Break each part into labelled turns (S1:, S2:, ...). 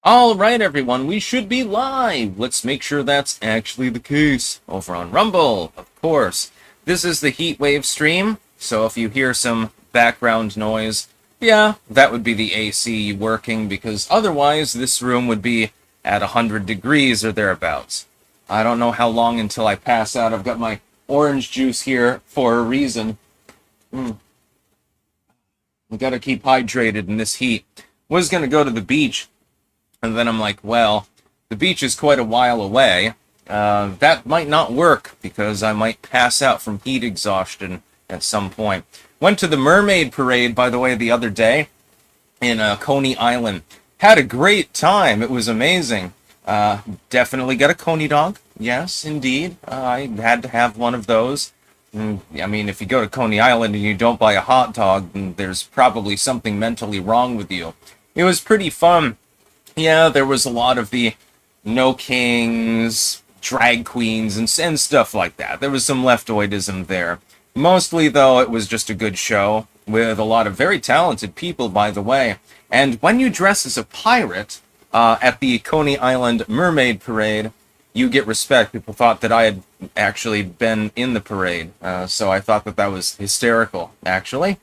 S1: All right, everyone, we should be live. Let's make sure that's actually the case. Over on Rumble, of course. This is the Heatwave stream, so if you hear some background noise, yeah, that would be the AC working, because otherwise this room would be at 100 degrees or thereabouts. I don't know how long until I pass out. I've got my orange juice here for a reason. We gotta keep hydrated in this heat. Was gonna go to the beach, and then I'm like, well, the beach is quite a while away. That might not work because I might pass out from heat exhaustion at some point. Went to the mermaid parade, by the way, the other day in Coney Island. Had a great time. It was amazing. Definitely got a Coney dog. Yes, indeed. I had to have one of those. I mean, if you go to Coney Island and you don't buy a hot dog, then there's probably something mentally wrong with you. It was pretty fun. Yeah, there was a lot of the no kings, drag queens, and stuff like that. There was some leftoidism there. Mostly, though, it was just a good show with a lot of very talented people, by the way. And when you dress as a pirate at the Coney Island Mermaid Parade, you get respect. People thought that I had actually been in the parade, so I thought that that was hysterical, actually.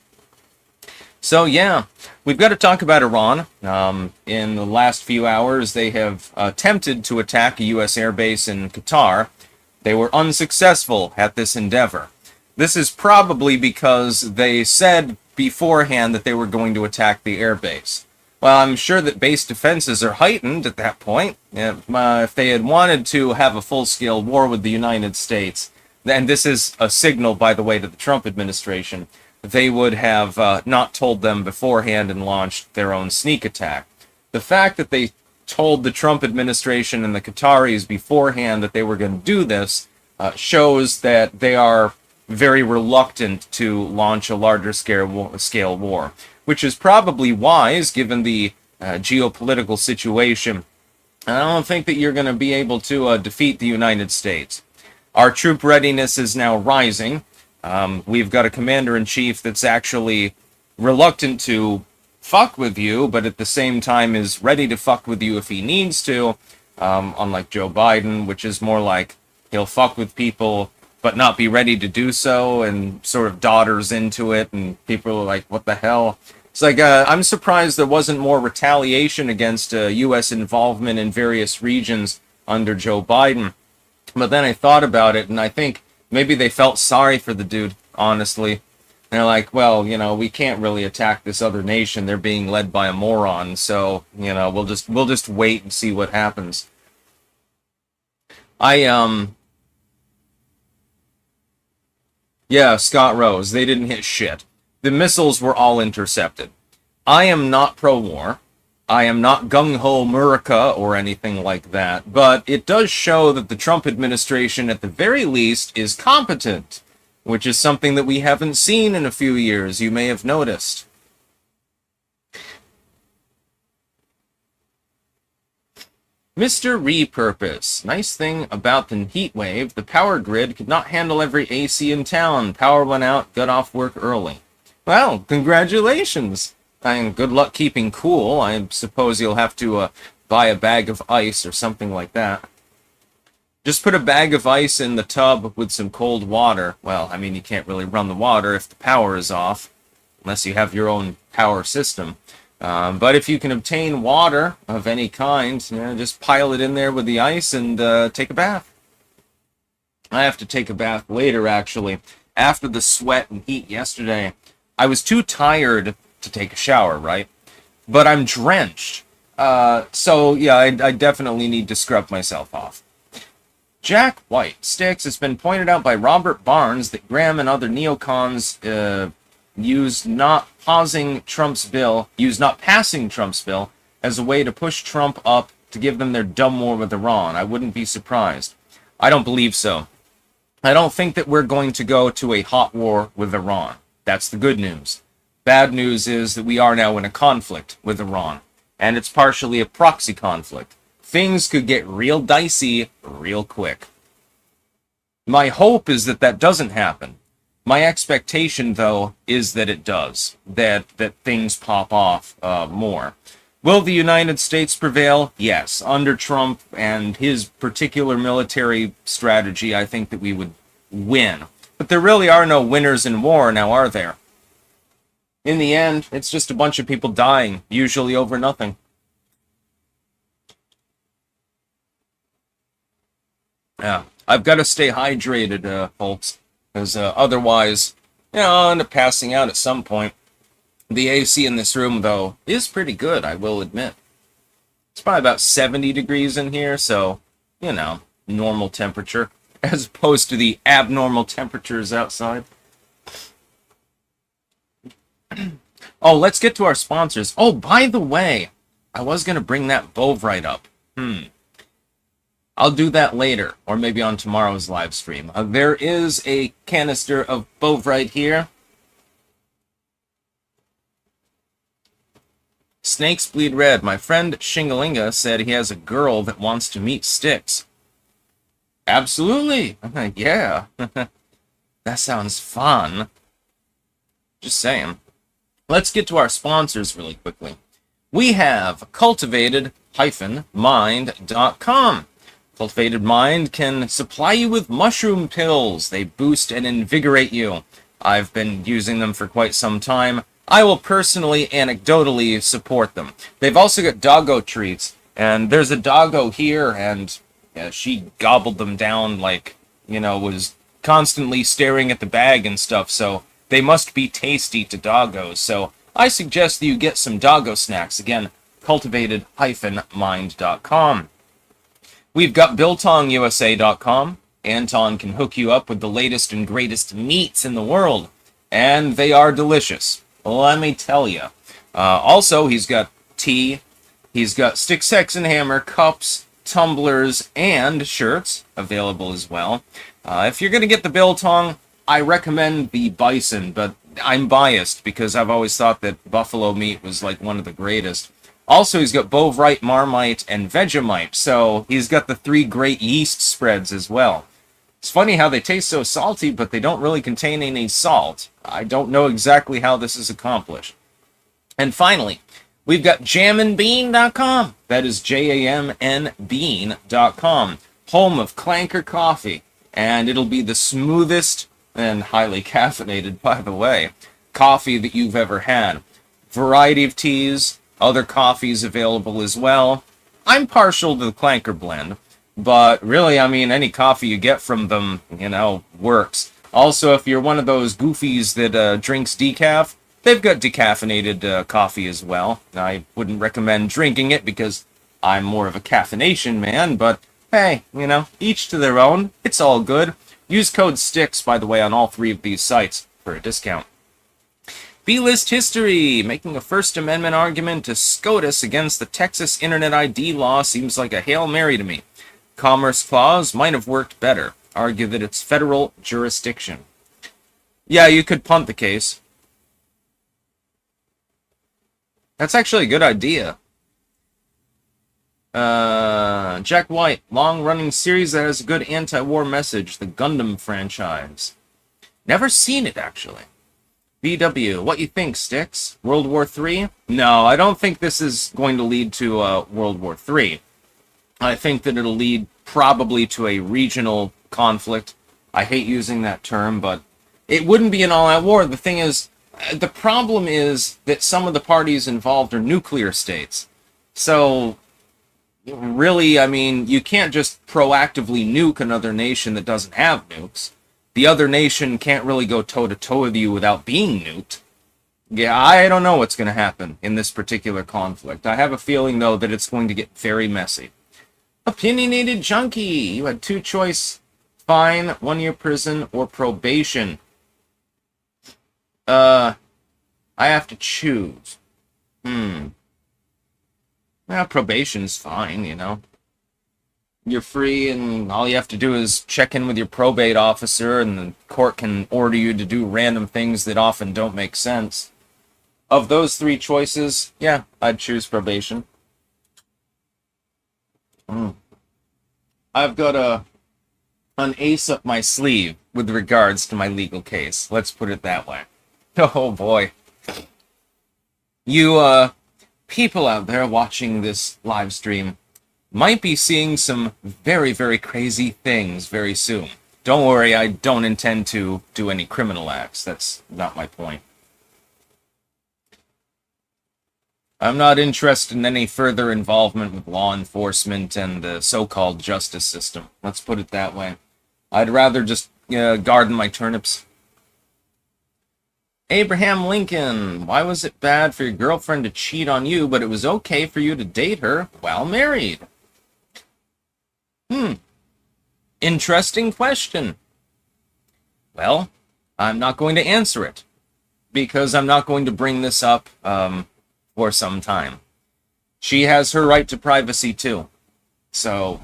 S1: So yeah, we've got to talk about Iran. In the last few hours, they have attempted to attack a U.S. airbase in Qatar. They were unsuccessful at this endeavor. This is probably because they said beforehand that they were going to attack the airbase. Well, I'm sure that base defenses are heightened at that point. If they had wanted to have a full-scale war with the United States, and this is a signal, by the way, to the Trump administration, they would have not told them beforehand and launched their own sneak attack. The fact that they told the Trump administration and the Qataris beforehand that they were going to do this shows that they are very reluctant to launch a larger scale war, which is probably wise given the geopolitical situation. I don't think that you're going to be able to defeat the United States. Our troop readiness is now rising. We've got a commander-in-chief that's actually reluctant to fuck with you, but at the same time is ready to fuck with you if he needs to, unlike Joe Biden, which is more like he'll fuck with people but not be ready to do so, and sort of daughters into it, and people are like, what the hell? It's like, I'm surprised there wasn't more retaliation against U.S. involvement in various regions under Joe Biden. But then I thought about it, and I think maybe they felt sorry for the dude, honestly. They're like, well, you know, we can't really attack this other nation. They're being led by a moron, so, you know, we'll just wait and see what happens. Yeah, Scott Rose, they didn't hit shit. The missiles were all intercepted. I am not pro-war. I am not gung-ho America or anything like that, but it does show that the Trump administration, at the very least, is competent, which is something that we haven't seen in a few years, you may have noticed. Mr. Repurpose. Nice thing about the heat wave, the power grid could not handle every AC in town. Power went out, got off work early. Well, congratulations. And good luck keeping cool. I suppose you'll have to buy a bag of ice or something like that. Just put a bag of ice in the tub with some cold water. Well, I mean, you can't really run the water if the power is off, unless you have your own power system. But if you can obtain water of any kind, you know, just pile it in there with the ice and take a bath. I have to take a bath later, actually. After the sweat and heat yesterday, I was too tired to take a shower, right? But I'm drenched. So, yeah, I definitely need to scrub myself off. Jack White. Sticks, it's been pointed out by Robert Barnes that Graham and other neocons used not passing Trump's bill as a way to push Trump up to give them their dumb war with Iran. I wouldn't be surprised. I don't believe so. I don't think that we're going to go to a hot war with Iran. That's the good news. Bad news is that we are now in a conflict with Iran, and it's partially a proxy conflict. Things could get real dicey real quick. My hope is that that doesn't happen. My expectation, though, is that it does. That things pop off more. Will the United States prevail? Yes. Under Trump and his particular military strategy, I think that we would win. But there really are no winners in war now, are there? In the end, it's just a bunch of people dying, usually over nothing. Yeah, I've got to stay hydrated, folks, because otherwise, I'll end up passing out at some point. The AC in this room, though, is pretty good, I will admit. It's probably about 70 degrees in here, so, normal temperature, as opposed to the abnormal temperatures outside. Oh, let's get to our sponsors. Oh, by the way, I was going to bring that Bovril up. I'll do that later, or maybe on tomorrow's live stream. There is a canister of Bovril here. Snakes bleed red. My friend Shingalinga said he has a girl that wants to meet Styx. Absolutely. Yeah. That sounds fun. Just saying. Let's get to our sponsors really quickly. We have cultivated-mind.com. Cultivated Mind can supply you with mushroom pills. They boost and invigorate you. I've been using them for quite some time. I will personally, anecdotally, support them. They've also got doggo treats, and there's a doggo here, and she gobbled them down like, was constantly staring at the bag and stuff, so they must be tasty to doggos. So I suggest that you get some doggo snacks. Again, cultivated-mind.com. We've got BiltongUSA.com. Anton can hook you up with the latest and greatest meats in the world, and they are delicious. Let me tell you. Also, he's got tea, he's got Stick, Sex, and Hammer, cups, tumblers, and shirts available as well. If you're going to get the biltong, I recommend the bison, but I'm biased because I've always thought that buffalo meat was like one of the greatest. Also, he's got Bovril, Marmite, and Vegemite, so he's got the 3 great yeast spreads as well. It's funny how they taste so salty, but they don't really contain any salt. I don't know exactly how this is accomplished. And finally, we've got jamandbean.com. That is Jamn bean.com. Home of Clanker Coffee. And it'll be the smoothest and highly caffeinated, by the way, coffee that you've ever had. Variety of teas, other coffees available as well. I'm partial to the Clanker blend. But really, any coffee you get from them, works. Also, if you're one of those goofies that drinks decaf, they've got decaffeinated coffee as well. I wouldn't recommend drinking it because I'm more of a caffeination man, but hey, each to their own. It's all good. Use code STIX, by the way, on all 3 of these sites for a discount. B-List History, making a First Amendment argument to SCOTUS against the Texas Internet ID law seems like a Hail Mary to me. Commerce Clause might have worked better. Argue that it's federal jurisdiction. Yeah, you could punt the case. That's actually a good idea. Jack White, long-running series that has a good anti-war message, the Gundam franchise. Never seen it, actually. BW, what you think, Styx? World War III? No, I don't think this is going to lead to World War III. I think that it'll lead probably to a regional conflict. I hate using that term, but it wouldn't be an all-out war. The thing is, the problem is that some of the parties involved are nuclear states. So, really, you can't just proactively nuke another nation that doesn't have nukes. The other nation can't really go toe-to-toe with you without being nuked. Yeah, I don't know what's going to happen in this particular conflict. I have a feeling, though, that it's going to get very messy. Opinionated Junkie, you had 2 choice: fine, 1 year prison, or probation. I have to choose. Well, probation's fine, You're free, and all you have to do is check in with your probate officer, and the court can order you to do random things that often don't make sense. Of those 3 choices, yeah, I'd choose probation. I've got an ace up my sleeve with regards to my legal case. Let's put it that way. Oh boy. You people out there watching this live stream might be seeing some very, very crazy things very soon. Don't worry, I don't intend to do any criminal acts. That's not my point. I'm not interested in any further involvement with law enforcement and the so-called justice system. Let's put it that way. I'd rather just garden my turnips. Abraham Lincoln, why was it bad for your girlfriend to cheat on you, but it was okay for you to date her while married? Interesting question. Well, I'm not going to answer it, because I'm not going to bring this up for some time. She has her right to privacy too. So,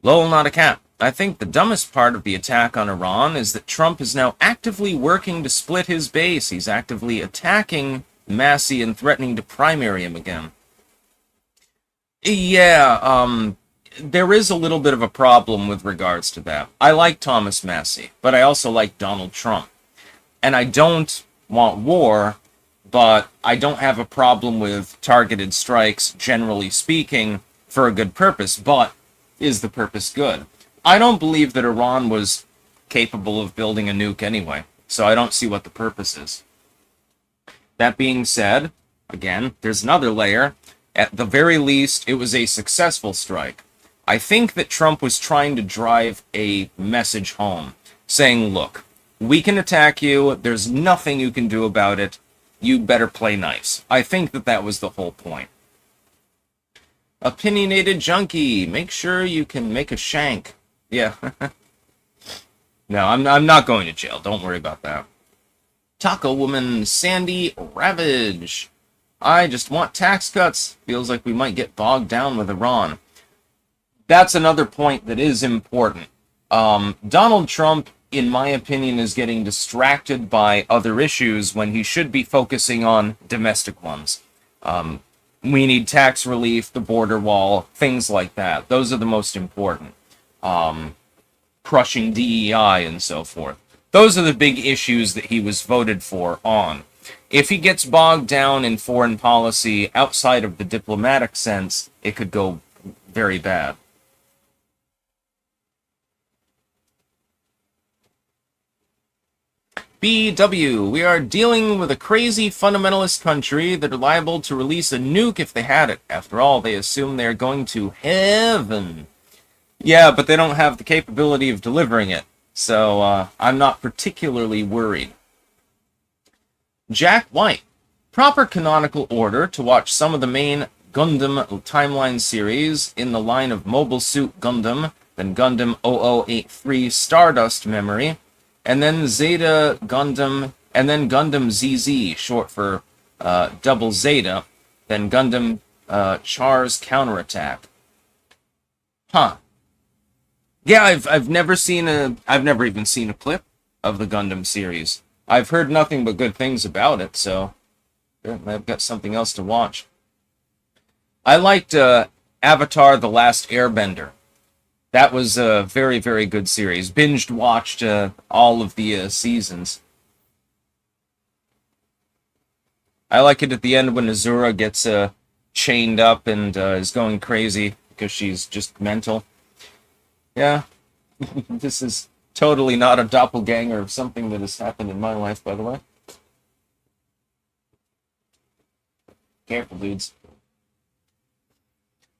S1: lol, not a cat. I think the dumbest part of the attack on Iran is that Trump is now actively working to split his base. He's actively attacking Massey and threatening to primary him again. Yeah, there is a little bit of a problem with regards to that. I like Thomas Massey, but I also like Donald Trump. And I don't want war, but I don't have a problem with targeted strikes, generally speaking, for a good purpose. But is the purpose good? I don't believe that Iran was capable of building a nuke anyway, so I don't see what the purpose is. That being said, again, there's another layer. At the very least, it was a successful strike. I think that Trump was trying to drive a message home, saying, look, we can attack you, there's nothing you can do about it, you better play nice. I think that that was the whole point. Opinionated junkie, make sure you can make a shank. Yeah. No, I'm not going to jail, don't worry about that. Taco Woman Sandy Ravage. I just want tax cuts. Feels like we might get bogged down with Iran. That's another point that is important. Donald Trump, in my opinion, is getting distracted by other issues when he should be focusing on domestic ones. We need tax relief, the border wall, things like that. Those are the most important. Crushing DEI and so forth. Those are the big issues that he was voted for on. If he gets bogged down in foreign policy outside of the diplomatic sense, it could go very bad. BW, we are dealing with a crazy fundamentalist country that are liable to release a nuke if they had it. After all, they assume they are going to heaven. Yeah, but they don't have the capability of delivering it, so I'm not particularly worried. Jack White, proper canonical order to watch some of the main Gundam timeline series in the line of Mobile Suit Gundam, then Gundam 0083 Stardust Memory, and then Zeta Gundam, and then Gundam ZZ, short for Double Zeta, then Gundam Char's Counterattack. Huh. Yeah, I've never even seen a clip of the Gundam series. I've heard nothing but good things about it, so I've got something else to watch. I liked Avatar: The Last Airbender. That was a very, very good series. Binged watched all of the seasons. I like it at the end when Azura gets chained up and is going crazy because she's just mental. Yeah, this is totally not a doppelganger of something that has happened in my life, by the way. Careful, dudes.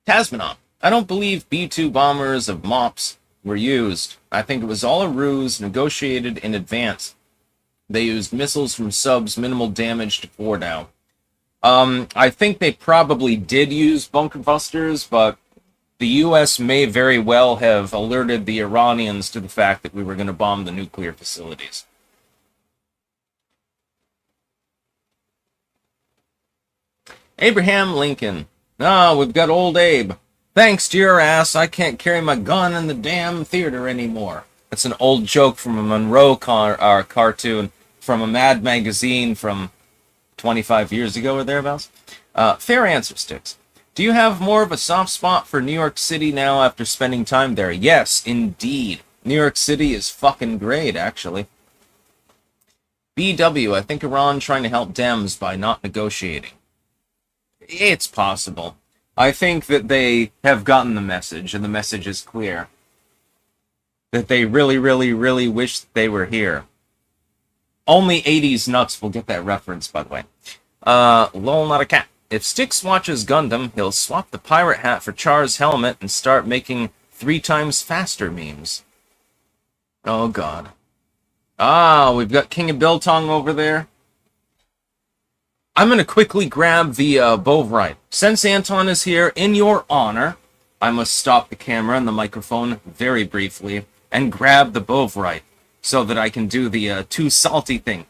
S1: Tasmanon. I don't believe B-2 bombers of MOPS were used. I think it was all a ruse negotiated in advance. They used missiles from subs, minimal damage to Fordow. I think they probably did use bunker busters, but the U.S. may very well have alerted the Iranians to the fact that we were going to bomb the nuclear facilities. Abraham Lincoln. We've got old Abe. Thanks to your ass, I can't carry my gun in the damn theater anymore. That's an old joke from a Monroe cartoon from a Mad magazine from 25 years ago or thereabouts. Fair answer, Sticks. Do you have more of a soft spot for New York City now after spending time there? Yes, indeed. New York City is fucking great, actually. BW, I think Iran trying to help Dems by not negotiating. It's possible. I think that they have gotten the message, and the message is clear. That they really, really, really wish they were here. Only 80s nuts will get that reference, by the way. Lol, not a cat. If Styx watches Gundam, he'll swap the pirate hat for Char's helmet and start making 3 times faster memes. Oh, God. Ah, we've got King of Biltong over there. I'm going to quickly grab the Bovril. Since Anton is here, in your honor, I must stop the camera and the microphone very briefly and grab the Bovril so that I can do the too salty thing.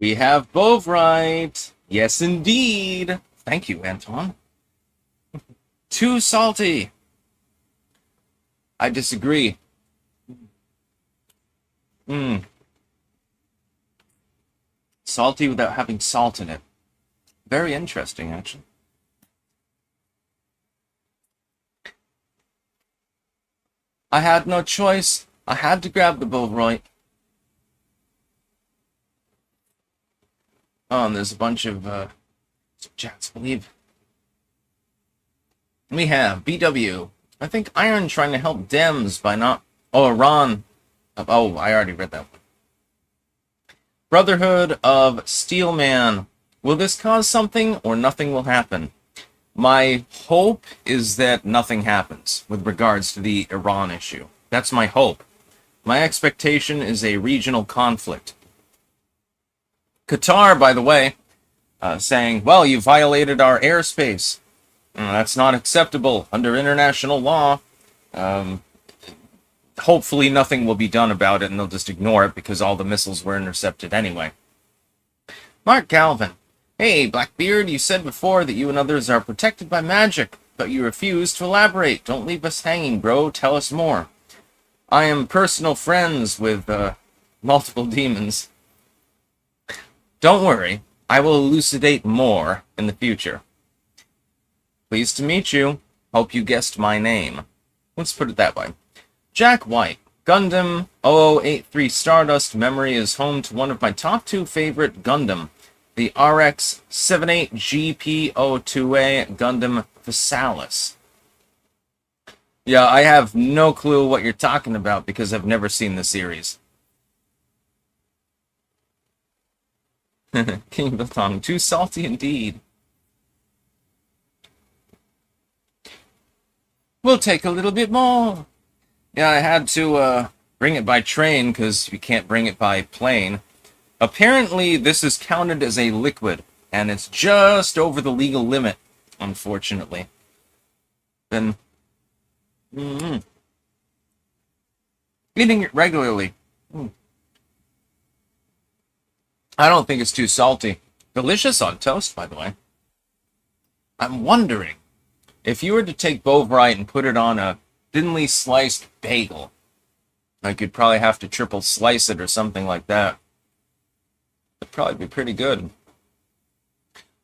S1: We have Bovril. Yes, indeed. Thank you, Anton. Too salty. I disagree. Salty without having salt in it. Very interesting, actually. I had no choice. I had to grab the Bovril. Oh, and there's a bunch of chats, I believe. We have BW. I think Iron trying to help Dems by not... Oh, Iran. Oh, I already read that one. Brotherhood of Steelman. Will this cause something or nothing will happen? My hope is that nothing happens with regards to the Iran issue. That's my hope. My expectation is a regional conflict. Qatar, by the way, saying, well, you violated our airspace. That's not acceptable under international law. Hopefully nothing will be done about it and they'll just ignore it because all the missiles were intercepted anyway. Mark Galvin. Hey, Blackbeard, you said before that you and others are protected by magic, but you refuse to elaborate. Don't leave us hanging, bro. Tell us more. I am personal friends with multiple demons. Don't worry. I will elucidate more in the future. Pleased to meet you. Hope you guessed my name. Let's put it that way. Jack White. Gundam 0083 Stardust Memory is home to one of my top 2 favorite Gundam. The RX-78GP02A Gundam Phasalis. Yeah, I have no clue what you're talking about because I've never seen the series. King Biltong, too salty indeed. We'll take a little bit more. Yeah, I had to bring it by train because you can't bring it by plane. Apparently, this is counted as a liquid, and it's just over the legal limit, unfortunately. Then, eating it regularly. I don't think it's too salty. Delicious on toast, by the way. I'm wondering, if you were to take Bovril and put it on a thinly sliced bagel, like you'd probably have to triple slice it or something like that. It'd probably be pretty good.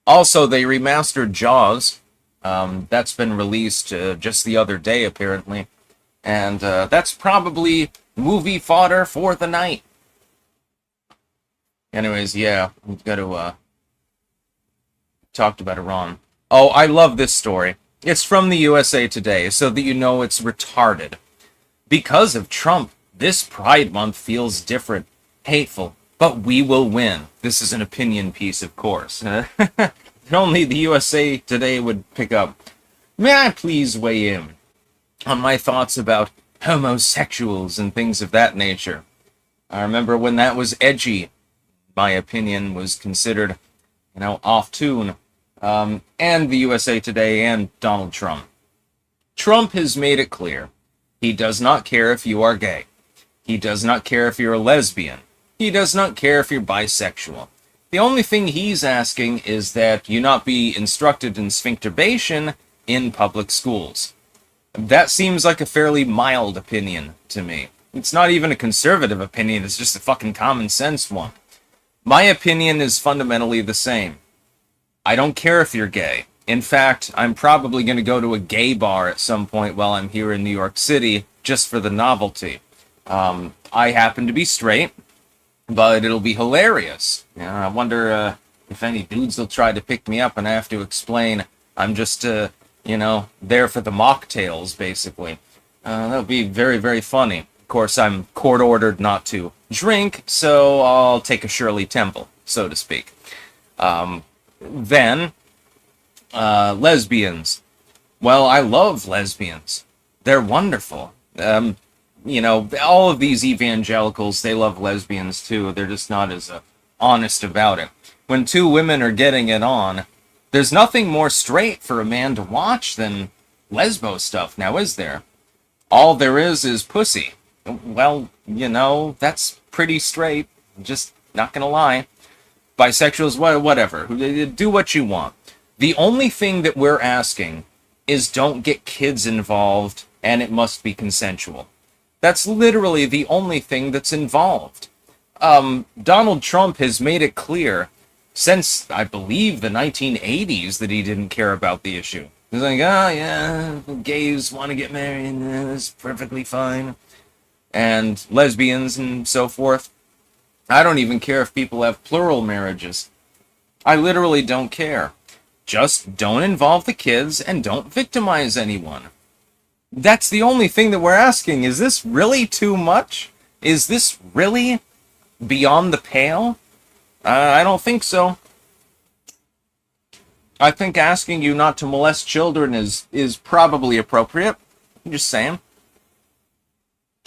S1: Also, they remastered Jaws. That's been released just the other day, apparently. And that's probably movie fodder for the night. Anyways, yeah, we've got to talked about Iran. Oh, I love this story. It's from the USA Today, so that you know it's retarded. Because of Trump, this Pride Month feels different, hateful, but we will win. This is an opinion piece, of course. Only the USA Today would pick up. May I please weigh in on my thoughts about homosexuals and things of that nature? I remember when that was edgy. My opinion was considered, off-tune. And the USA Today and Donald Trump. Trump has made it clear. He does not care if you are gay. He does not care if you're a lesbian. He does not care if you're bisexual. The only thing he's asking is that you not be instructed in sphincterbation in public schools. That seems like a fairly mild opinion to me. It's not even a conservative opinion, it's just a fucking common sense one. My opinion is fundamentally the same. I don't care if you're gay. In fact, I'm probably going to go to a gay bar at some point while I'm here in New York City, just for the novelty. I happen to be straight, but it'll be hilarious. I wonder if any dudes will try to pick me up and I have to explain I'm just, there for the mocktails, basically. That'll be very, very funny. Of course, I'm court-ordered not to drink, so I'll take a Shirley Temple, so to speak. Then, lesbians. Well, I love lesbians. They're wonderful. All of these evangelicals, they love lesbians too. They're just not as honest about it. When two women are getting it on, there's nothing more straight for a man to watch than lesbo stuff, now is there? All there is pussy. Well, that's pretty straight. Just not gonna lie. bisexuals, whatever. Do what you want. The only thing that we're asking is don't get kids involved, and it must be consensual. That's literally the only thing that's involved. Donald Trump has made it clear since, I believe, the 1980s that he didn't care about the issue. He's like, oh yeah, gays want to get married, that's perfectly fine. And lesbians and so forth. I don't even care if people have plural marriages. I literally don't care. Just don't involve the kids and don't victimize anyone. That's the only thing that we're asking. Is this really too much? Is this really beyond the pale? I don't think so. I think asking you not to molest children is probably appropriate. I'm just saying.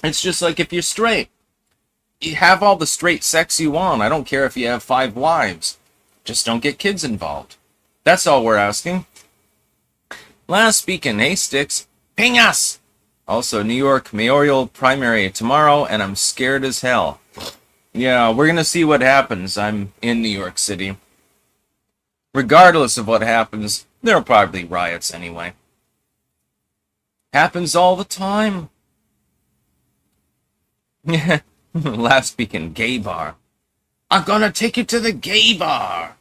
S1: It's just like if you're straight. You have all the straight sex you want. I don't care if you have 5 wives. Just don't get kids involved. That's all we're asking. Last speaking, hey Sticks, ping us! Also, New York mayoral primary tomorrow, and I'm scared as hell. Yeah, we're gonna see what happens. I'm in New York City. Regardless of what happens, there'll probably be riots anyway. Happens all the time. Yeah. Last speaking, gay bar. I'm gonna take you to the gay bar.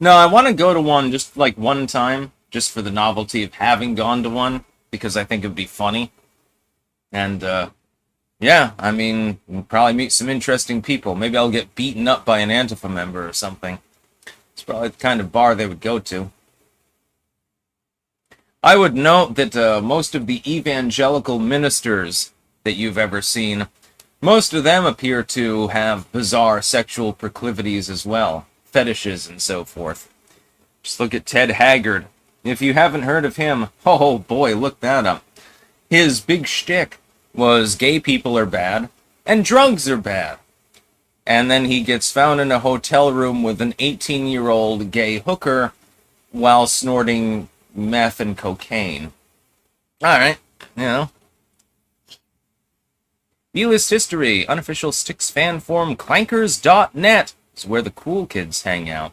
S1: No, I want to go to one just like one time, just for the novelty of having gone to one, because I think it would be funny. And, yeah, I mean, we'll probably meet some interesting people. Maybe I'll get beaten up by an Antifa member or something. It's probably the kind of bar they would go to. I would note that most of the evangelical ministers that you've ever seen, most of them appear to have bizarre sexual proclivities as well. Fetishes and so forth. Just look at Ted Haggard. If you haven't heard of him, oh boy, look that up. His big shtick was gay people are bad and drugs are bad. And then he gets found in a hotel room with an 18-year-old gay hooker while snorting meth and cocaine. Alright, you know. B-list history, unofficial Styx fan forum, clankers.net. It's where the cool kids hang out.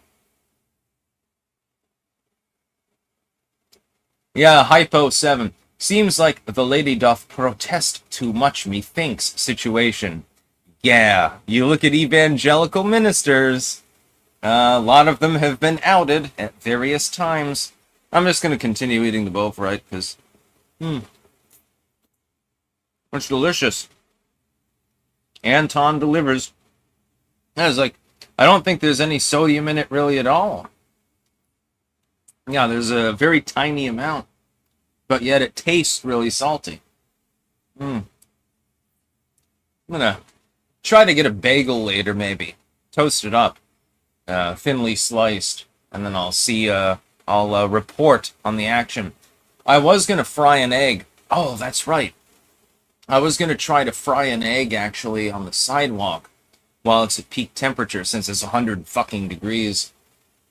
S1: Yeah, Hypo7. Seems like the lady doth protest too much, methinks, situation. Yeah, you look at evangelical ministers. A lot of them have been outed at various times. I'm just going to continue eating the Bovril, because, it's delicious. Anton delivers. I was like, I don't think there's any sodium in it really at all. Yeah, there's a very tiny amount, but yet it tastes really salty. I'm gonna try to get a bagel later, maybe. Toast it up, thinly sliced, and then I'll see, I'll report on the action. I was gonna fry an egg. Oh, that's right. I was gonna try to fry an egg, actually, on the sidewalk while it's at peak temperature, since it's 100 fucking degrees.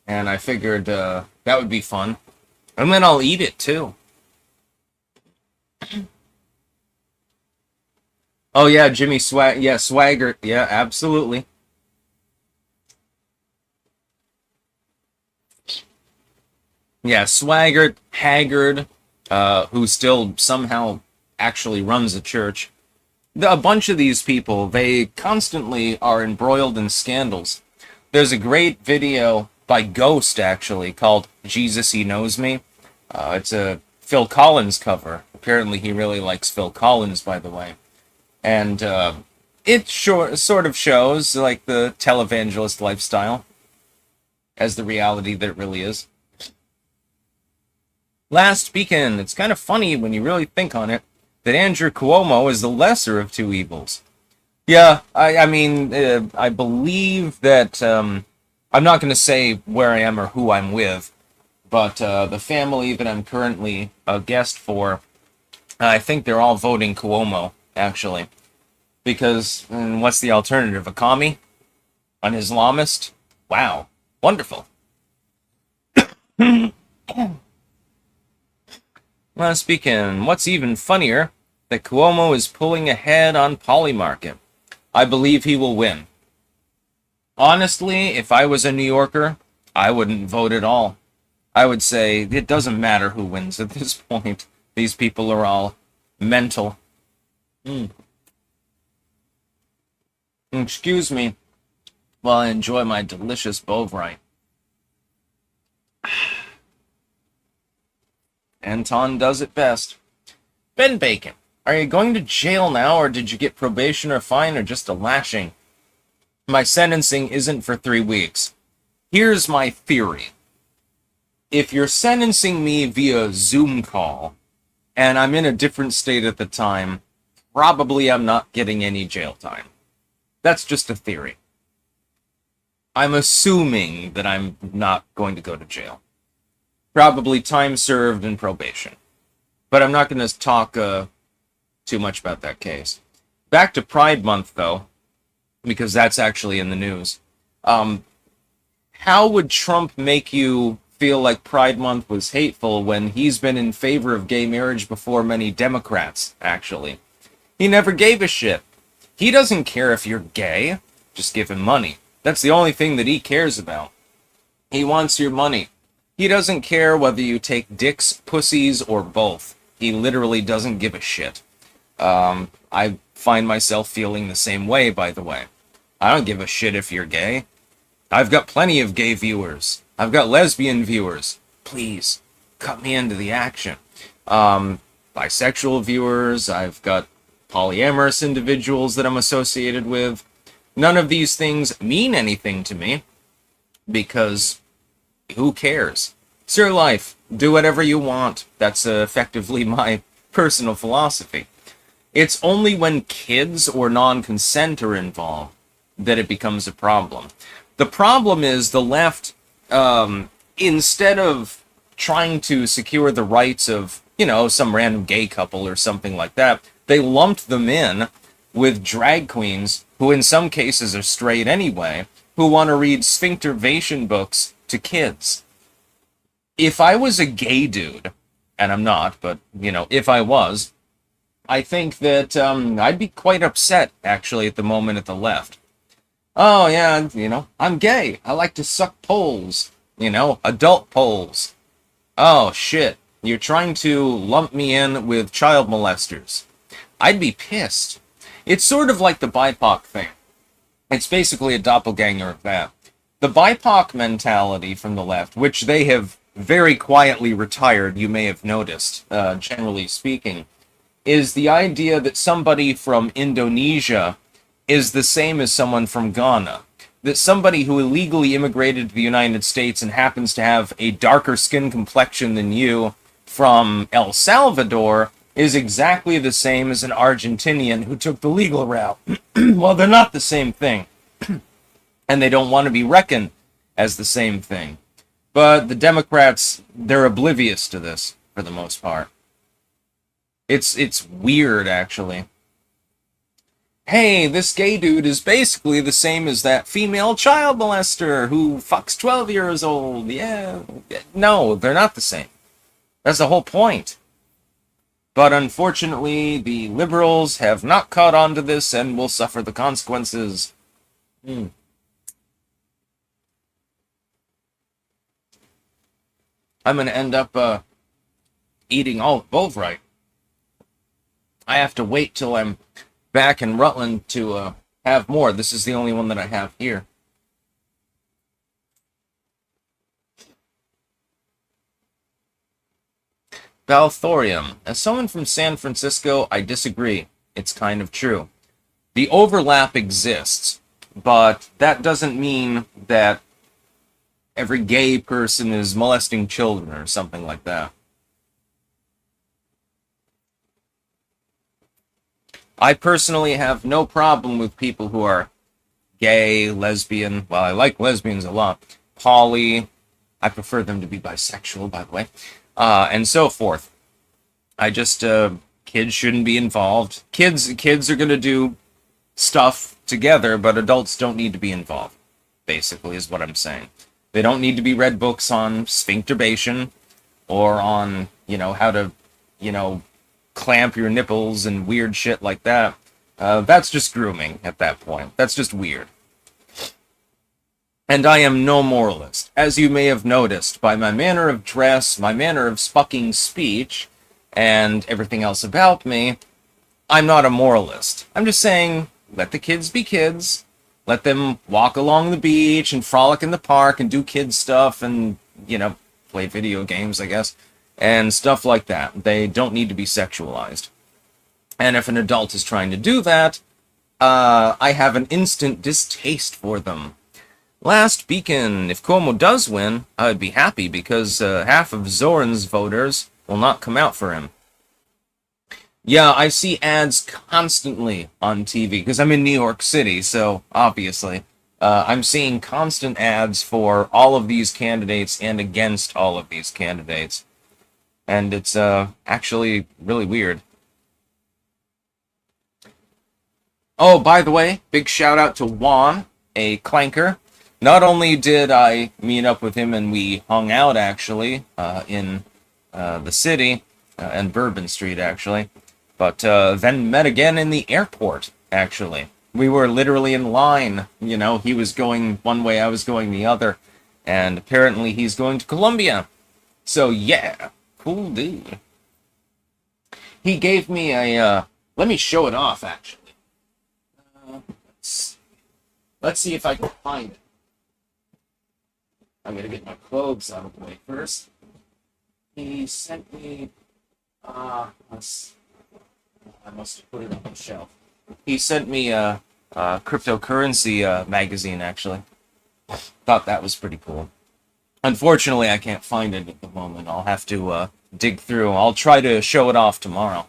S1: And I figured that would be fun. And then I'll eat it, too. Oh, yeah, Jimmy Swaggart. Yeah, absolutely. Yeah, Swaggart, Haggard, who still somehow actually runs a church. A bunch of these people, they constantly are embroiled in scandals. There's a great video by Ghost, actually, called Jesus He Knows Me. It's a Phil Collins cover. Apparently he really likes Phil Collins, by the way. And it sort of shows, like, the televangelist lifestyle as the reality that it really is. Last speaking, it's kind of funny when you really think on it, that Andrew Cuomo is the lesser of two evils. Yeah, I mean, I believe that, I'm not going to say where I am or who I'm with, but the family that I'm currently a guest for, I think they're all voting Cuomo, actually. Because, what's the alternative? A commie? An Islamist? Wow. Wonderful. Well, speaking, what's even funnier, that Cuomo is pulling ahead on Polymarket. I believe he will win. Honestly, if I was a New Yorker, I wouldn't vote at all. I would say it doesn't matter who wins at this point. These people are all mental. Mm. Excuse me while I enjoy my delicious Bovril. Anton does it best. Ben Bacon, are you going to jail now, or did you get probation or fine, or just a lashing? My sentencing isn't for 3 weeks. Here's my theory. If you're sentencing me via Zoom call, and I'm in a different state at the time, probably I'm not getting any jail time. That's just a theory. I'm assuming that I'm not going to go to jail. Probably time served and probation. But I'm not going to talk too much about that case. Back to Pride Month, though, because that's actually in the news. How would Trump make you feel like Pride Month was hateful when he's been in favor of gay marriage before many Democrats, actually? He never gave a shit. He doesn't care if you're gay. Just give him money. That's the only thing that he cares about. He wants your money. He doesn't care whether you take dicks, pussies, or both. He literally doesn't give a shit. I find myself feeling the same way, by the way. I don't give a shit if you're gay. I've got plenty of gay viewers. I've got lesbian viewers. Please, cut me into the action. Bisexual viewers. I've got polyamorous individuals that I'm associated with. None of these things mean anything to me because who cares? It's your life. Do whatever you want. That's effectively my personal philosophy. It's only when kids or non-consent are involved that it becomes a problem. The problem is the left, instead of trying to secure the rights of, some random gay couple or something like that, they lumped them in with drag queens, who in some cases are straight anyway, who want to read sphinctervation books to kids. If I was a gay dude, and I'm not, but, if I was, I think that I'd be quite upset, actually, at the moment at the left. Oh, yeah, I'm gay. I like to suck poles, adult poles. Oh, shit. You're trying to lump me in with child molesters. I'd be pissed. It's sort of like the BIPOC thing. It's basically a doppelganger of that. The BIPOC mentality from the left, which they have very quietly retired, you may have noticed, generally speaking, is the idea that somebody from Indonesia is the same as someone from Ghana. That somebody who illegally immigrated to the United States and happens to have a darker skin complexion than you from El Salvador is exactly the same as an Argentinian who took the legal route. Well, they're not the same thing. And they don't want to be reckoned as the same thing. But the Democrats, they're oblivious to this, for the most part. It's weird, actually. Hey, this gay dude is basically the same as that female child molester who fucks 12 years old. Yeah. No, they're not the same. That's the whole point. But unfortunately, the liberals have not caught on to this and will suffer the consequences. I'm going to end up eating all of Bovril. I have to wait till I'm back in Rutland to have more. This is the only one that I have here. Balthorium. As someone from San Francisco, I disagree. It's kind of true. The overlap exists, but that doesn't mean that every gay person is molesting children or something like that. I personally have no problem with people who are gay, lesbian. Well, I like lesbians a lot. Poly. I prefer them to be bisexual, by the way. And so forth. I just, kids shouldn't be involved. Kids are going to do stuff together, but adults don't need to be involved, basically, is what I'm saying. They don't need to be read books on sphincterbation or on, how to, clamp your nipples and weird shit like that. That's just grooming at that point. That's just weird. And I am no moralist. As you may have noticed by my manner of dress, my manner of fucking speech, and everything else about me, I'm not a moralist. I'm just saying, let the kids be kids. Let them walk along the beach and frolic in the park and do kid stuff and, play video games, I guess, and stuff like that. They don't need to be sexualized. And if an adult is trying to do that, I have an instant distaste for them. Last beacon, if Cuomo does win, I'd be happy because half of Zoran's voters will not come out for him. Yeah, I see ads constantly on TV because I'm in New York City, so obviously I'm seeing constant ads for all of these candidates and against all of these candidates. And it's actually really weird. Oh, by the way, big shout out to Juan, a clanker. Not only did I meet up with him and we hung out, actually, in the city, and Bourbon Street, actually, but then met again in the airport, actually. We were literally in line, he was going one way, I was going the other, and apparently he's going to Colombia. So, yeah, cool dude. He gave me let me show it off, actually. Let's see if I can find it. I'm gonna get my clothes out of the way first. He sent me, I must have put it on the shelf. He sent me a cryptocurrency magazine, actually. Thought that was pretty cool. Unfortunately, I can't find it at the moment. I'll have to dig through. I'll try to show it off tomorrow.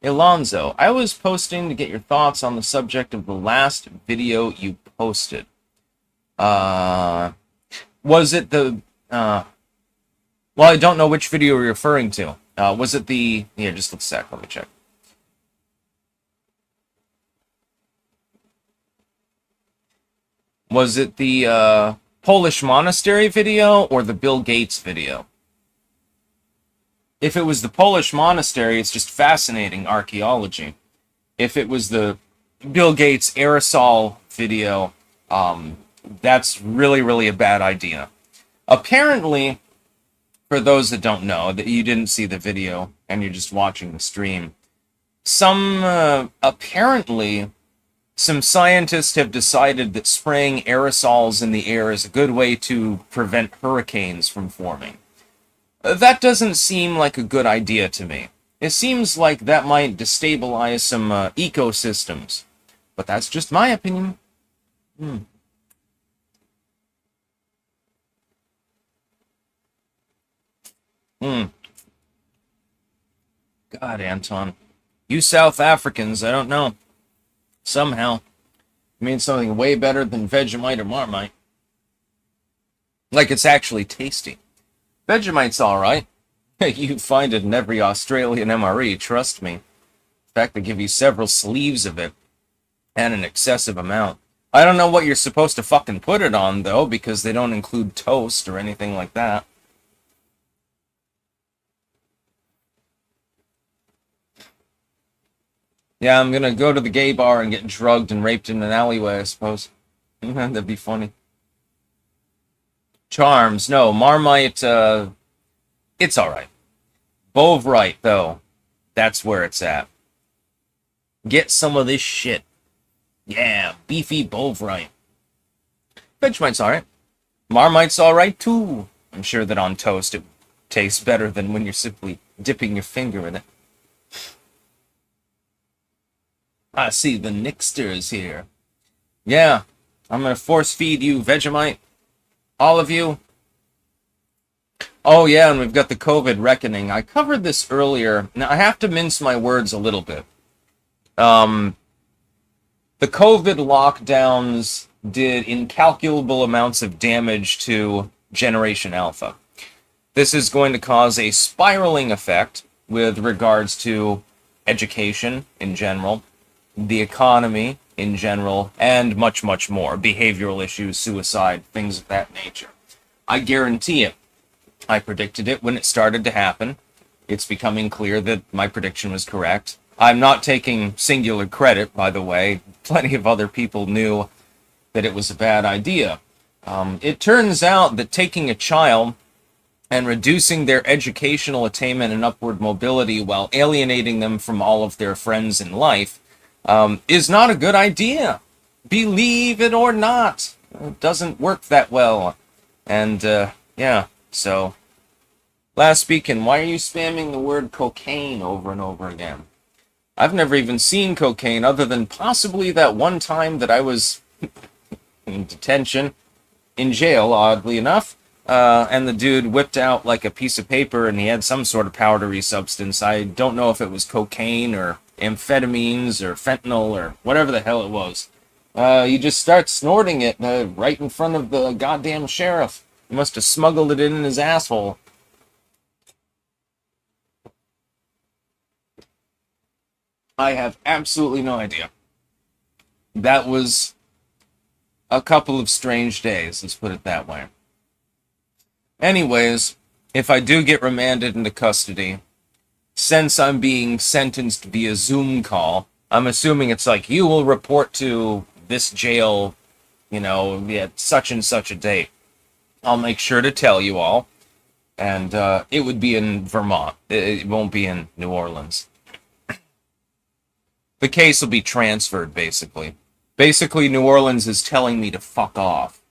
S1: Alonzo, I was posting to get your thoughts on the subject of the last video you posted. Was it the... well, I don't know which video you're referring to. Was it the... Here, just a sec, let me check. Was it the Polish monastery video or the Bill Gates video? If it was the Polish monastery, it's just fascinating archaeology. If it was the Bill Gates aerosol video, that's really, really a bad idea. Apparently, for those that don't know, that you didn't see the video and you're just watching the stream, apparently, some scientists have decided that spraying aerosols in the air is a good way to prevent hurricanes from forming. That doesn't seem like a good idea to me. It seems like that might destabilize some ecosystems. But that's just my opinion. God, Anton. You South Africans, I don't know. Somehow. It means something way better than Vegemite or Marmite. Like it's actually tasty. Vegemite's alright. You find it in every Australian MRE, trust me. In fact, they give you several sleeves of it. And an excessive amount. I don't know what you're supposed to fucking put it on, though, because they don't include toast or anything like that. Yeah, I'm gonna go to the gay bar and get drugged and raped in an alleyway, I suppose. That'd be funny. Charms, no, Marmite, it's alright. Bovril, though, that's where it's at. Get some of this shit. Yeah, beefy Bovril. Vegemite's alright. Marmite's alright, too. I'm sure that on toast it tastes better than when you're simply dipping your finger in it. I see the Nixters here. Yeah, I'm gonna force feed you Vegemite. All of you. Oh yeah, and we've got the COVID reckoning. I covered this earlier. Now, I have to mince my words a little bit. The COVID lockdowns did incalculable amounts of damage to Generation Alpha. This is going to cause a spiraling effect with regards to education in general, the economy in general, and much, much more. Behavioral issues, suicide, things of that nature. I guarantee it. I predicted it when it started to happen. It's becoming clear that my prediction was correct. I'm not taking singular credit, by the way. Plenty of other people knew that it was a bad idea. It turns out that taking a child and reducing their educational attainment and upward mobility while alienating them from all of their friends in life is not a good idea. Believe it or not. It doesn't work that well. And, yeah, so... Last speaking, why are you spamming the word cocaine over and over again? I've never even seen cocaine other than possibly that one time that I was in detention, in jail, oddly enough, and the dude whipped out like a piece of paper and he had some sort of powdery substance. I don't know if it was cocaine or amphetamines or fentanyl or whatever the hell it was. You just start snorting it right in front of the goddamn sheriff. He must have smuggled it in his asshole. I have absolutely no idea. That was a couple of strange days, let's put it that way. Anyways, if I do get remanded into custody, since I'm being sentenced via Zoom call, I'm assuming it's like, you will report to this jail, you know, at such and such a date. I'll make sure to tell you all. And it would be in Vermont. It won't be in New Orleans. The case will be transferred, basically. Basically, New Orleans is telling me to fuck off.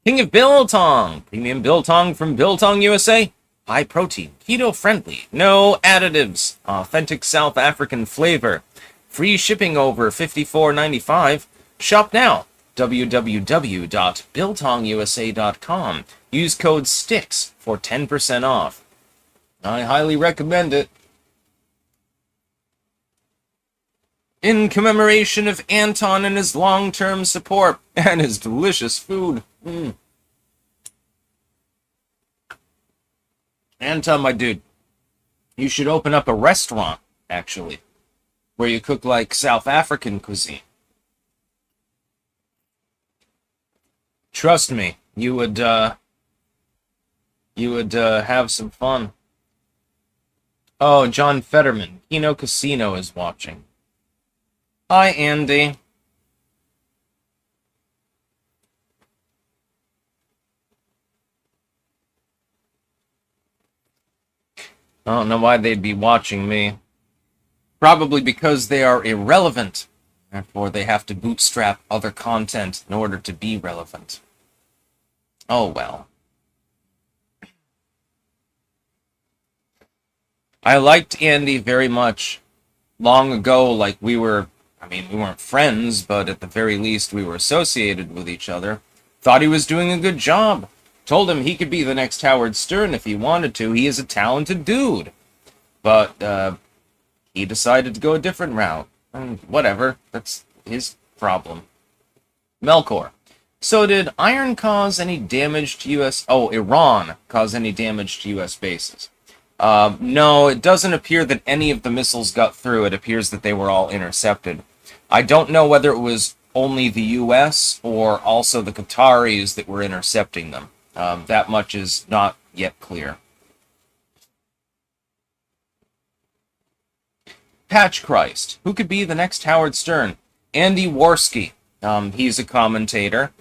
S1: King of Biltong! Premium Biltong from Biltong, USA. High protein, keto friendly, no additives, authentic South African flavor. Free shipping over $54.95. Shop now. www.biltongusa.com. Use code STICKS for 10% off. I highly recommend it. In commemoration of Anton and his long-term support and his delicious food. Anton, my dude, you should open up a restaurant, actually, where you cook like South African cuisine. Trust me, you would have some fun. Oh, John Fetterman, Kino Casino is watching. Hi, Andy. I don't know why they'd be watching me. Probably because they are irrelevant. Therefore, they have to bootstrap other content in order to be relevant. Oh, well. I liked Andy very much long ago, like we weren't friends, but at the very least we were associated with each other. Thought he was doing a good job. Told him he could be the next Howard Stern if he wanted to. He is a talented dude. But, he decided to go a different route. And whatever. That's his problem. Melkor. So did Iran cause any damage to U.S. Oh, Iran cause any damage to U.S. bases? No, it doesn't appear that any of the missiles got through. It appears that they were all intercepted. I don't know whether it was only the U.S. or also the Qataris that were intercepting them. That much is not yet clear. Patch Christ. Who could be the next Howard Stern? Andy Worski. He's a commentator,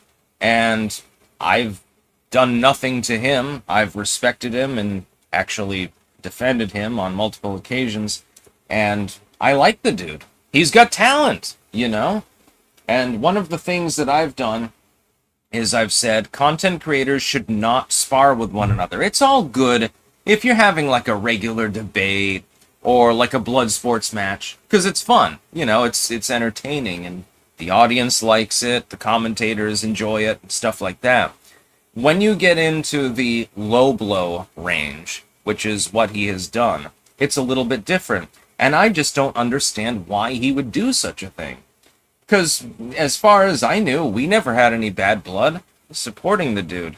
S1: and I've done nothing to him. I've respected him and actually defended him on multiple occasions, and I like the dude. He's got talent, you know? And one of the things that I've done is I've said content creators should not spar with one another. It's all good if you're having like a regular debate or like a blood sports match, because it's fun, you know, it's entertaining, and the audience likes it, the commentators enjoy it, and stuff like that. When you get into the low blow range, which is what he has done, it's a little bit different. And I just don't understand why he would do such a thing. Because as far as I knew, we never had any bad blood supporting the dude.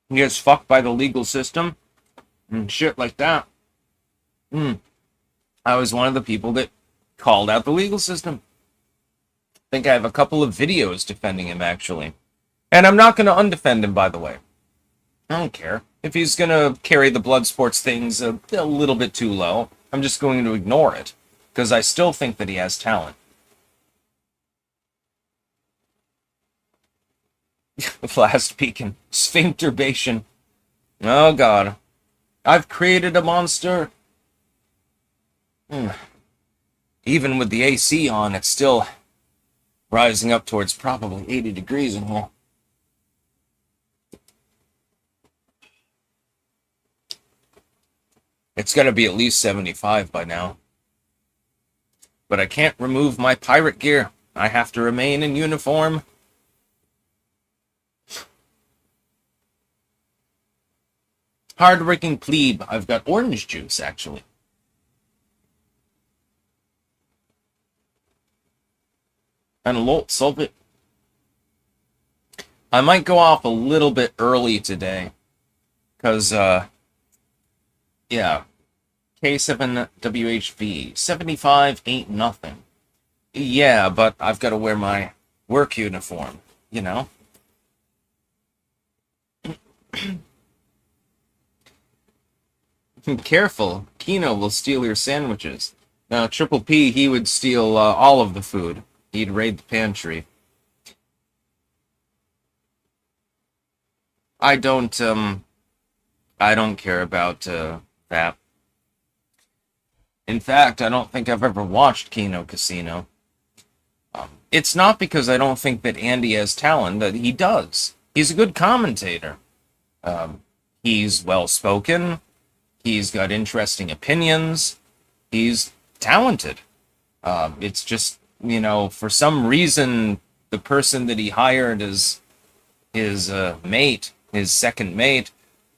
S1: He gets fucked by the legal system and shit like that. I was one of the people that called out the legal system. I think I have a couple of videos defending him, actually. And I'm not going to undefend him, by the way. I don't care. If he's going to carry the blood sports things a little bit too low, I'm just going to ignore it, because I still think that he has talent. Last beacon. Sphincterbation. Oh god. I've created a monster. Even with the AC on, it's still rising up towards probably 80 degrees in here. It's got to be at least 75 by now. But I can't remove my pirate gear. I have to remain in uniform. Hard-working plebe. I've got orange juice, actually. And a lot sulfate. I might go off a little bit early today. Because, yeah. K7WHV. 75 ain't nothing. Yeah, but I've got to wear my work uniform, you know? Careful, Kino will steal your sandwiches. Now, Triple P, he would steal all of the food. He'd raid the pantry. I don't care about that. In fact, I don't think I've ever watched Kino Casino. It's not because I don't think that Andy has talent, that he does. He's a good commentator. He's well-spoken. He's got interesting opinions. He's talented. It's just, you know, for some reason, the person that he hired as his mate, his second mate,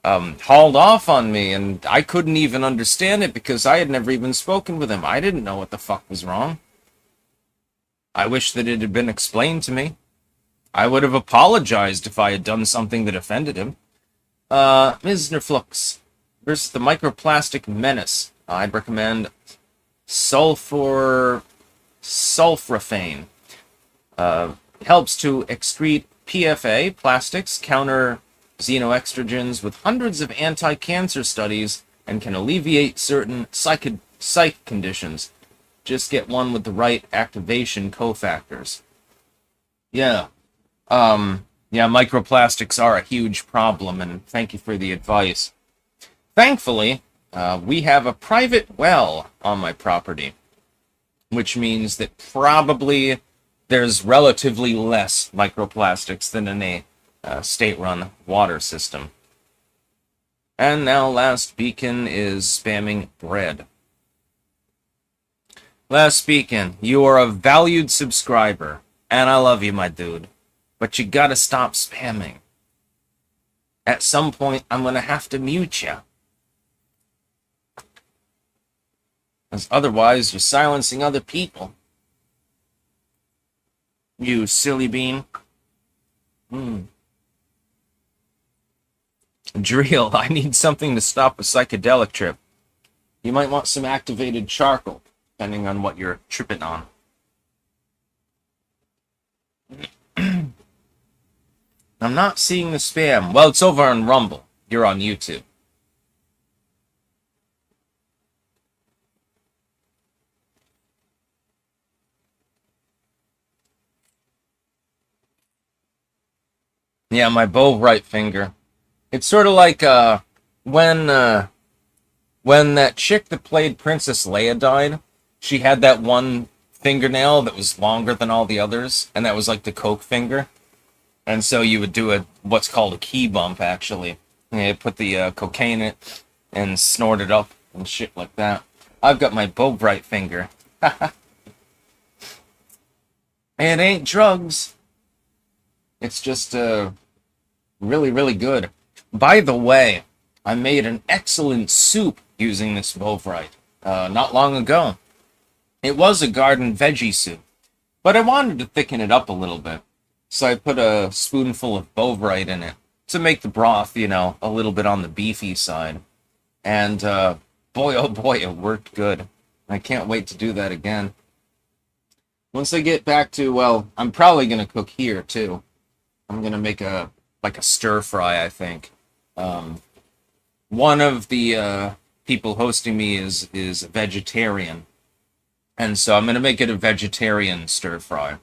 S1: hauled off on me, and I couldn't even understand it because I had never even spoken with him. I didn't know what the fuck was wrong. I wish that it had been explained to me. I would have apologized if I had done something that offended him. Misner Flux versus the microplastic menace. I'd recommend sulforaphane. Helps to excrete PFA, plastics, counter xenoestrogens with hundreds of anti-cancer studies, and can alleviate certain psych conditions. Just get one with the right activation cofactors. Yeah. Yeah, microplastics are a huge problem, and thank you for the advice. Thankfully, we have a private well on my property, which means that probably there's relatively less microplastics than in a state-run water system. And now Last Beacon is spamming bread. Last Beacon, you are a valued subscriber, and I love you, my dude. But you gotta stop spamming. At some point, I'm gonna have to mute you. Because otherwise, you're silencing other people. You silly bean. Drill, I need something to stop a psychedelic trip. You might want some activated charcoal, depending on what you're tripping on. I'm not seeing the spam. Well, it's over on Rumble. You're on YouTube. Yeah, my Bovril finger. It's sort of like when that chick that played Princess Leia died, she had that one fingernail that was longer than all the others, and that was like the coke finger. And so you would do what's called a key bump, actually. You put the cocaine in it and snort it up and shit like that. I've got my Bovril finger. It ain't drugs. It's just really, really good. By the way, I made an excellent soup using this Bovril not long ago. It was a garden veggie soup, but I wanted to thicken it up a little bit. So I put a spoonful of Bovril in it to make the broth, you know, a little bit on the beefy side. And boy, oh boy, it worked good. I can't wait to do that again. Once I get back to, well, I'm probably going to cook here too. I'm going to make like a stir fry, I think. One of the people hosting me is a vegetarian. And so I'm going to make it a vegetarian stir fry.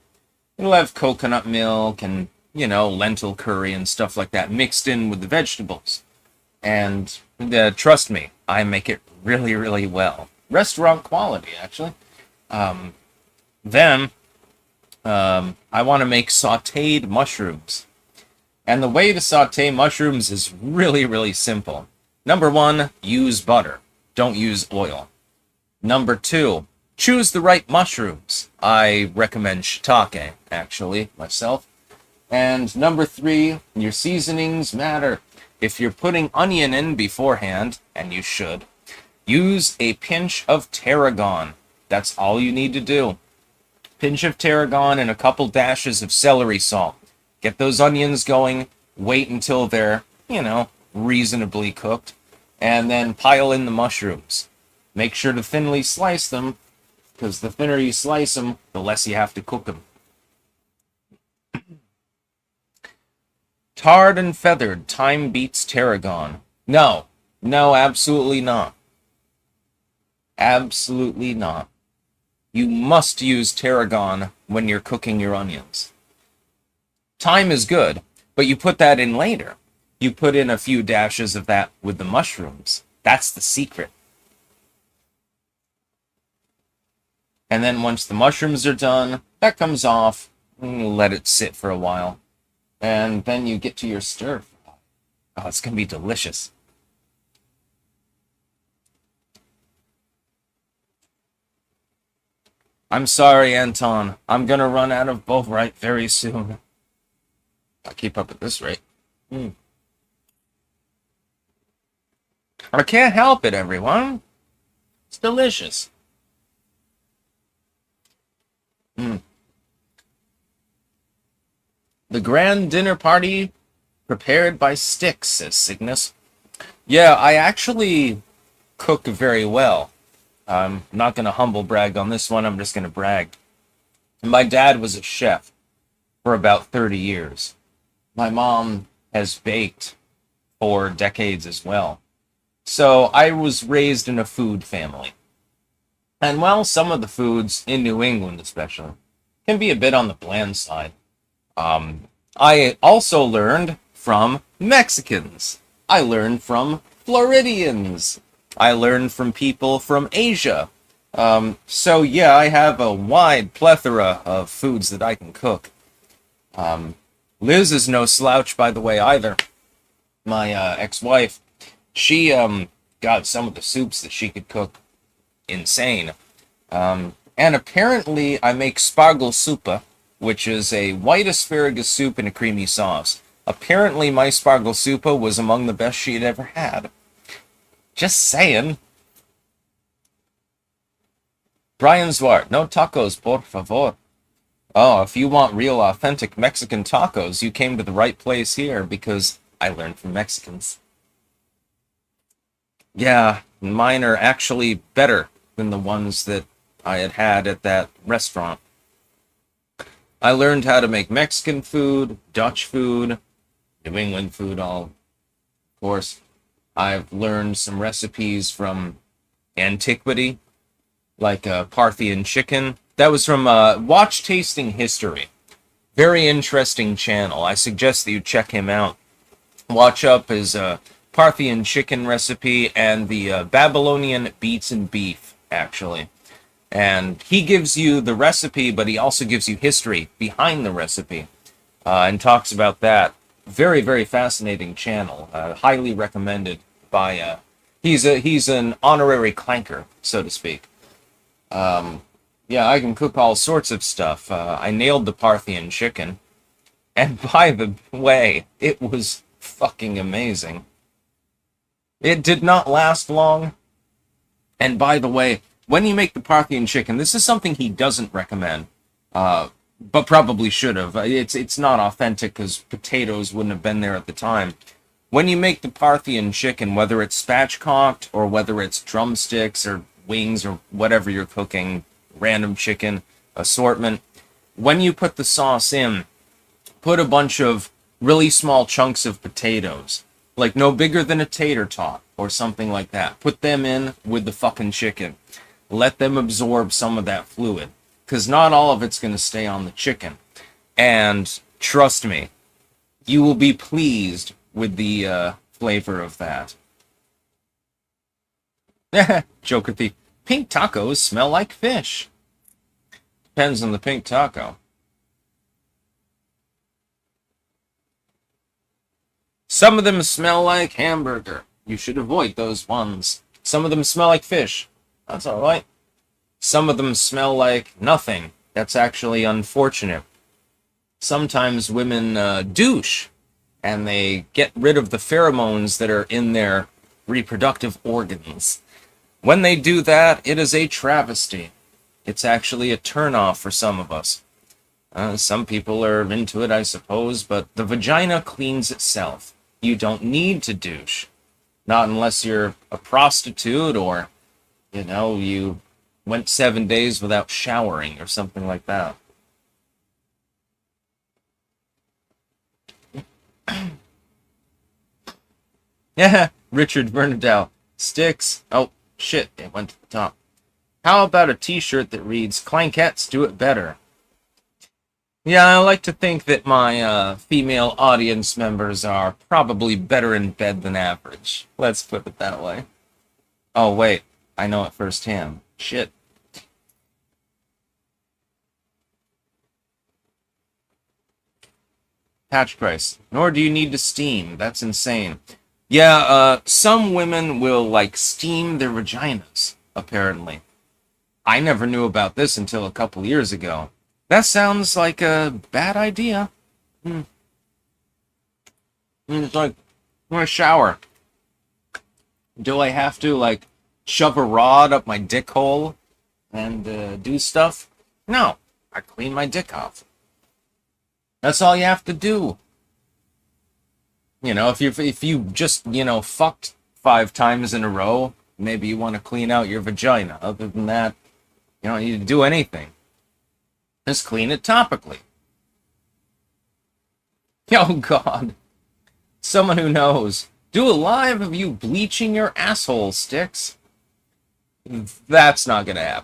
S1: It'll have coconut milk and, lentil curry and stuff like that mixed in with the vegetables. And trust me, I make it really, really well. Restaurant quality, actually. Then, I want to make sautéed mushrooms. And the way to saute mushrooms is really, really simple. Number one, use butter. Don't use oil. Number two, choose the right mushrooms. I recommend shiitake, actually, myself. And number three, your seasonings matter. If you're putting onion in beforehand, and you should, use a pinch of tarragon. That's all you need to do. Pinch of tarragon and a couple dashes of celery salt. Get those onions going. Wait until they're, reasonably cooked. And then pile in the mushrooms. Make sure to thinly slice them, because the thinner you slice them, the less you have to cook them. Tarred and feathered, time beats tarragon. No, absolutely not. Absolutely not. You must use tarragon when you're cooking your onions. Thyme is good, but you put that in later. You put in a few dashes of that with the mushrooms. That's the secret. And then once the mushrooms are done, that comes off, and you let it sit for a while. And then you get to your stir fry. Oh, it's going to be delicious. I'm sorry, Anton. I'm going to run out of Bovril very soon. I'll keep up at this rate. I can't help it, everyone. It's delicious. The grand dinner party prepared by Styx, says Cygnus. Yeah, I actually cook very well. I'm not going to humble brag on this one, I'm just going to brag. My dad was a chef for about 30 years. My mom has baked for decades as well. So I was raised in a food family. And while some of the foods, in New England especially, can be a bit on the bland side, I also learned from Mexicans. I learned from Floridians. I learned from people from Asia. So yeah, I have a wide plethora of foods that I can cook. Liz is no slouch, by the way, either. My ex-wife, she got some of the soups that she could cook insane. And apparently I make spargelsuppe, which is a white asparagus soup in a creamy sauce. Apparently my spargelsuppe was among the best she had ever had. Just saying. Brian Zwart, no tacos, por favor. Oh, if you want real, authentic Mexican tacos, you came to the right place here, because I learned from Mexicans. Yeah, mine are actually better than the ones that I had had at that restaurant. I learned how to make Mexican food, Dutch food, New England food, all, of course. I've learned some recipes from antiquity, like Parthian chicken. That was from Watch Tasting History. Very interesting channel. I suggest that you check him out. Watch up his Parthian chicken recipe and the Babylonian beets and beef, actually. And he gives you the recipe, but he also gives you history behind the recipe, and talks about that. Very, very fascinating channel. Highly recommended by, he's an honorary clanker, so to speak. Yeah, I can cook all sorts of stuff. I nailed the Parthian chicken. And by the way, it was fucking amazing. It did not last long. And by the way, when you make the Parthian chicken, this is something he doesn't recommend, but probably should have. It's not authentic because potatoes wouldn't have been there at the time. When you make the Parthian chicken, whether it's spatchcocked or whether it's drumsticks or wings or whatever you're cooking, random chicken assortment, when you put the sauce in, put a bunch of really small chunks of potatoes, like no bigger than a tater tot, or something like that. Put them in with the fucking chicken. Let them absorb some of that fluid. Because not all of it's going to stay on the chicken. And trust me, you will be pleased with the flavor of that. Joker Thief. Pink tacos smell like fish. Depends on the pink taco. Some of them smell like hamburger. You should avoid those ones. Some of them smell like fish. That's alright. Some of them smell like nothing. That's actually unfortunate. Sometimes women douche, and they get rid of the pheromones that are in their reproductive organs. When they do that, it is a travesty. It's actually a turnoff for some of us. Some people are into it, I suppose, but the vagina cleans itself. You don't need to douche. Not unless you're a prostitute or, you went 7 days without showering or something like that. Yeah, Richard Bernadette. Sticks. Oh, shit, it went to the top. How about a t-shirt that reads, Clankettes do it better? Yeah, I like to think that my female audience members are probably better in bed than average. Let's put it that way. Oh, wait. I know it firsthand. Shit. Patch price. Nor do you need to steam. That's insane. Yeah, some women will, steam their vaginas, apparently. I never knew about this until a couple years ago. That sounds like a bad idea. It's like, when I shower, do I have to, shove a rod up my dick hole and do stuff? No, I clean my dick off. That's all you have to do. If you just, fucked 5 times in a row, maybe you want to clean out your vagina. Other than that, you don't need to do anything. Just clean it topically. Oh, God. Someone who knows. Do a live of you bleaching your asshole, Sticks. That's not going to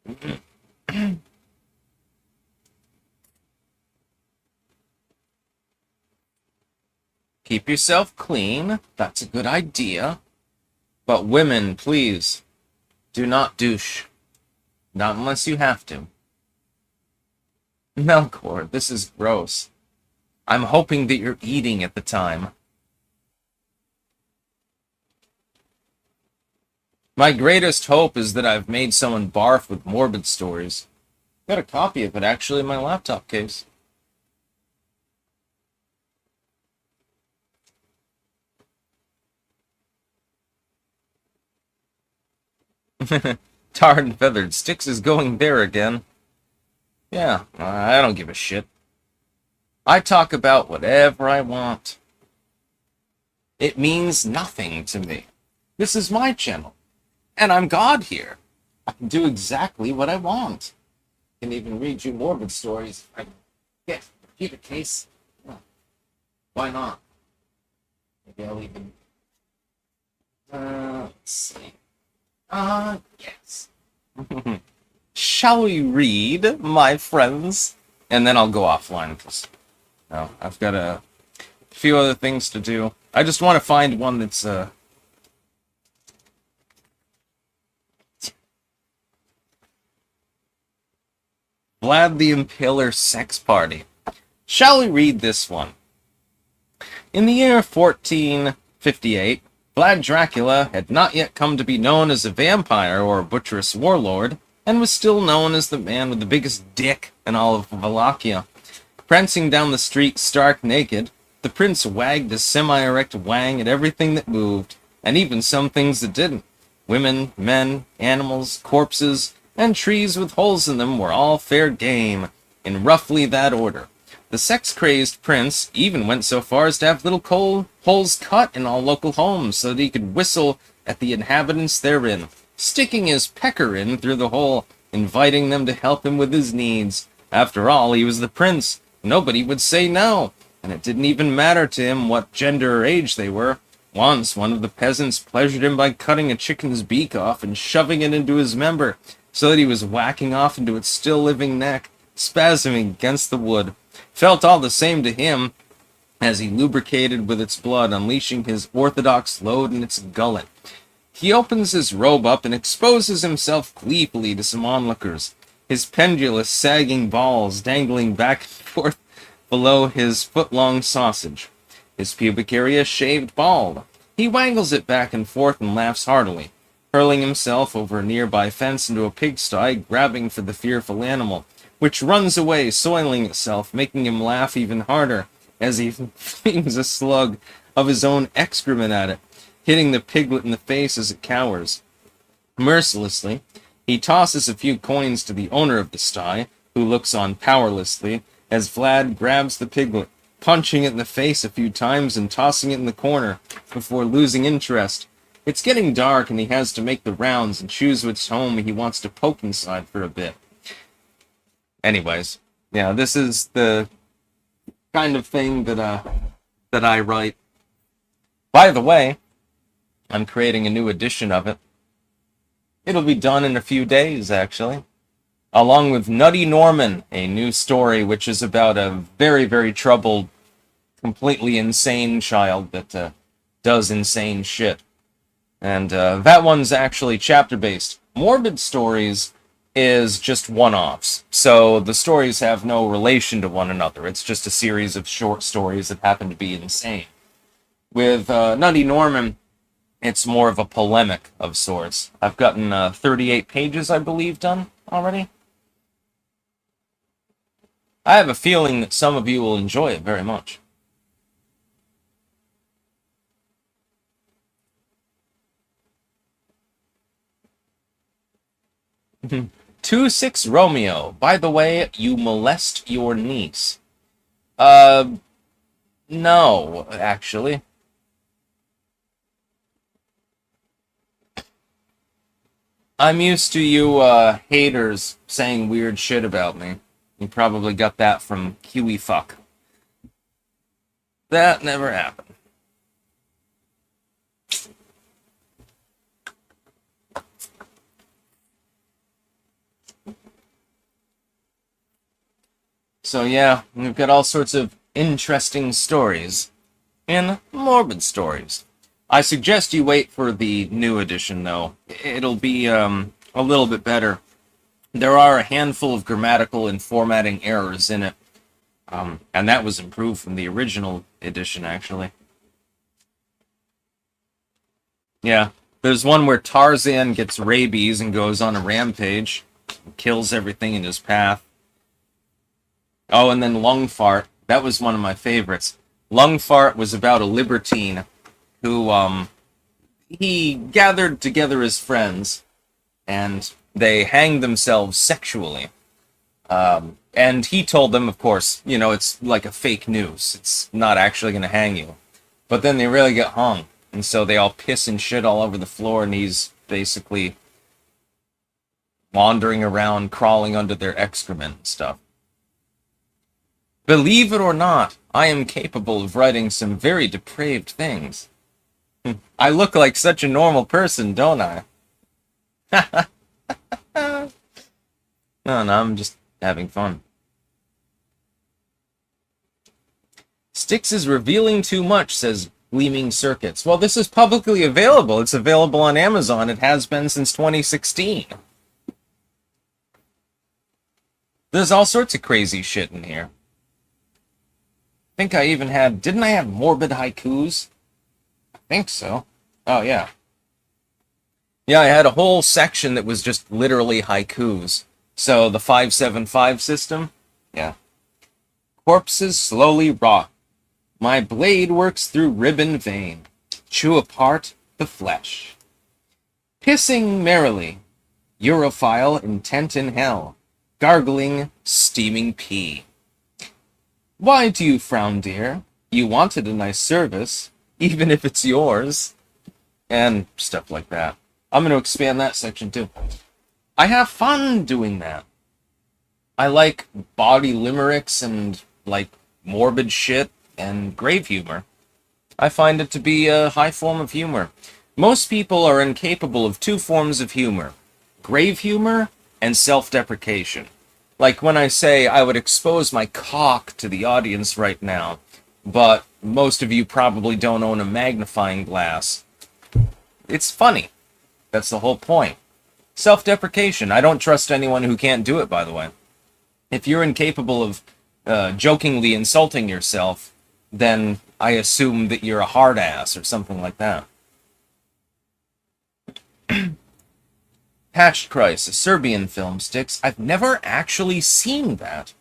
S1: happen. Keep yourself clean. That's a good idea. But women, please, do not douche. Not unless you have to. Melkor, this is gross. I'm hoping that you're eating at the time. My greatest hope is that I've made someone barf with morbid stories. Got a copy of it, actually, in my laptop case. Tarred and feathered. Sticks is going there again. Yeah, I don't give a shit. I talk about whatever I want. It means nothing to me. This is my channel. And I'm God here. I can do exactly what I want. I can even read you morbid stories. I get a computer case. Yeah. Why not? Maybe I'll even... let's see. Yes. Shall we read, my friends? And then I'll go offline, because I've got a few other things to do. I just want to find one that's, Vlad the Impaler Sex Party. Shall we read this one? In the year 1458, Vlad Dracula had not yet come to be known as a vampire or a butcherous warlord, and was still known as the man with the biggest dick in all of Wallachia. Prancing down the street stark naked, the prince wagged his semi-erect wang at everything that moved, and even some things that didn't. Women, men, animals, corpses, and trees with holes in them were all fair game, in roughly that order. The sex-crazed prince even went so far as to have little holes cut in all local homes so that he could whistle at the inhabitants therein, sticking his pecker in through the hole, inviting them to help him with his needs. After all, he was the prince. Nobody would say no. and it didn't even matter to him what gender or age they were. Once, one of the peasants pleasured him by cutting a chicken's beak off and shoving it into his member, so that he was whacking off into its still-living neck, spasming against the wood. Felt all the same to him as he lubricated with its blood, unleashing his orthodox load in its gullet. He opens his robe up and exposes himself gleefully to some onlookers, his pendulous, sagging balls dangling back and forth below his foot-long sausage, his pubic area shaved bald. He wangles it back and forth and laughs heartily, hurling himself over a nearby fence into a pigsty, grabbing for the fearful animal, which runs away, soiling itself, making him laugh even harder as he flings a slug of his own excrement at it, hitting the piglet in the face as it cowers. Mercilessly, he tosses a few coins to the owner of the sty, who looks on powerlessly as Vlad grabs the piglet, punching it in the face a few times and tossing it in the corner before losing interest. It's getting dark and he has to make the rounds and choose which home he wants to poke inside for a bit. Anyways, yeah, this is the kind of thing that I write. By the way, I'm creating a new edition of it. It'll be done in a few days, actually. Along with Nutty Norman, a new story which is about a very, very troubled, completely insane child that does insane shit. And that one's actually chapter-based. Morbid Stories is just one-offs. So the stories have no relation to one another. It's just a series of short stories that happen to be insane. With Nutty Norman, it's more of a polemic of sorts. I've gotten 38 pages, I believe, done already. I have a feeling that some of you will enjoy it very much. Mhm. 2-6 Romeo. By the way, you molest your niece. No, actually. I'm used to you, haters saying weird shit about me. You probably got that from Huey Fuck. That never happened. So yeah, we've got all sorts of interesting stories in Morbid Stories. I suggest you wait for the new edition, though. It'll be a little bit better. There are a handful of grammatical and formatting errors in it, and that was improved from the original edition, actually. Yeah, there's one where Tarzan gets rabies and goes on a rampage, kills everything in his path. Oh, and then Lung Fart. That was one of my favorites. Lung Fart was about a libertine who, he gathered together his friends, and they hanged themselves sexually. And he told them, of course, you know, it's like a fake noose. It's not actually going to hang you. But then they really get hung. And so they all piss and shit all over the floor, and he's basically wandering around, crawling under their excrement and stuff. Believe it or not, I am capable of writing some very depraved things. I look like such a normal person, don't I? No, I'm just having fun. Styx is revealing too much, says Gleaming Circuits. Well, this is publicly available. It's available on Amazon. It has been since 2016. There's all sorts of crazy shit in here. I think I even had... Didn't I have morbid haikus? I think so. Oh, yeah. Yeah, I had a whole section that was just literally haikus. So, the 575 system? Yeah. Corpses slowly rot. My blade works through rib and vein. Chew apart the flesh. Pissing merrily. Europhile intent in hell. Gargling, steaming pee. Why do you frown, dear? You wanted a nice service, even if it's yours. And stuff like that. I'm going to expand that section too. I have fun doing that. I like body limericks and, like, morbid shit. and grave humor. I find it to be a high form of humor. Most people are incapable of two forms of humor: grave humor and self-deprecation. Like when I say I would expose my cock to the audience right now, but most of you probably don't own a magnifying glass. It's funny. That's the whole point. Self-deprecation. I don't trust anyone who can't do it, by the way. If you're incapable of jokingly insulting yourself, then I assume that you're a hard ass or something like that. Patched Christ, a Serbian film, Sticks. I've never actually seen that.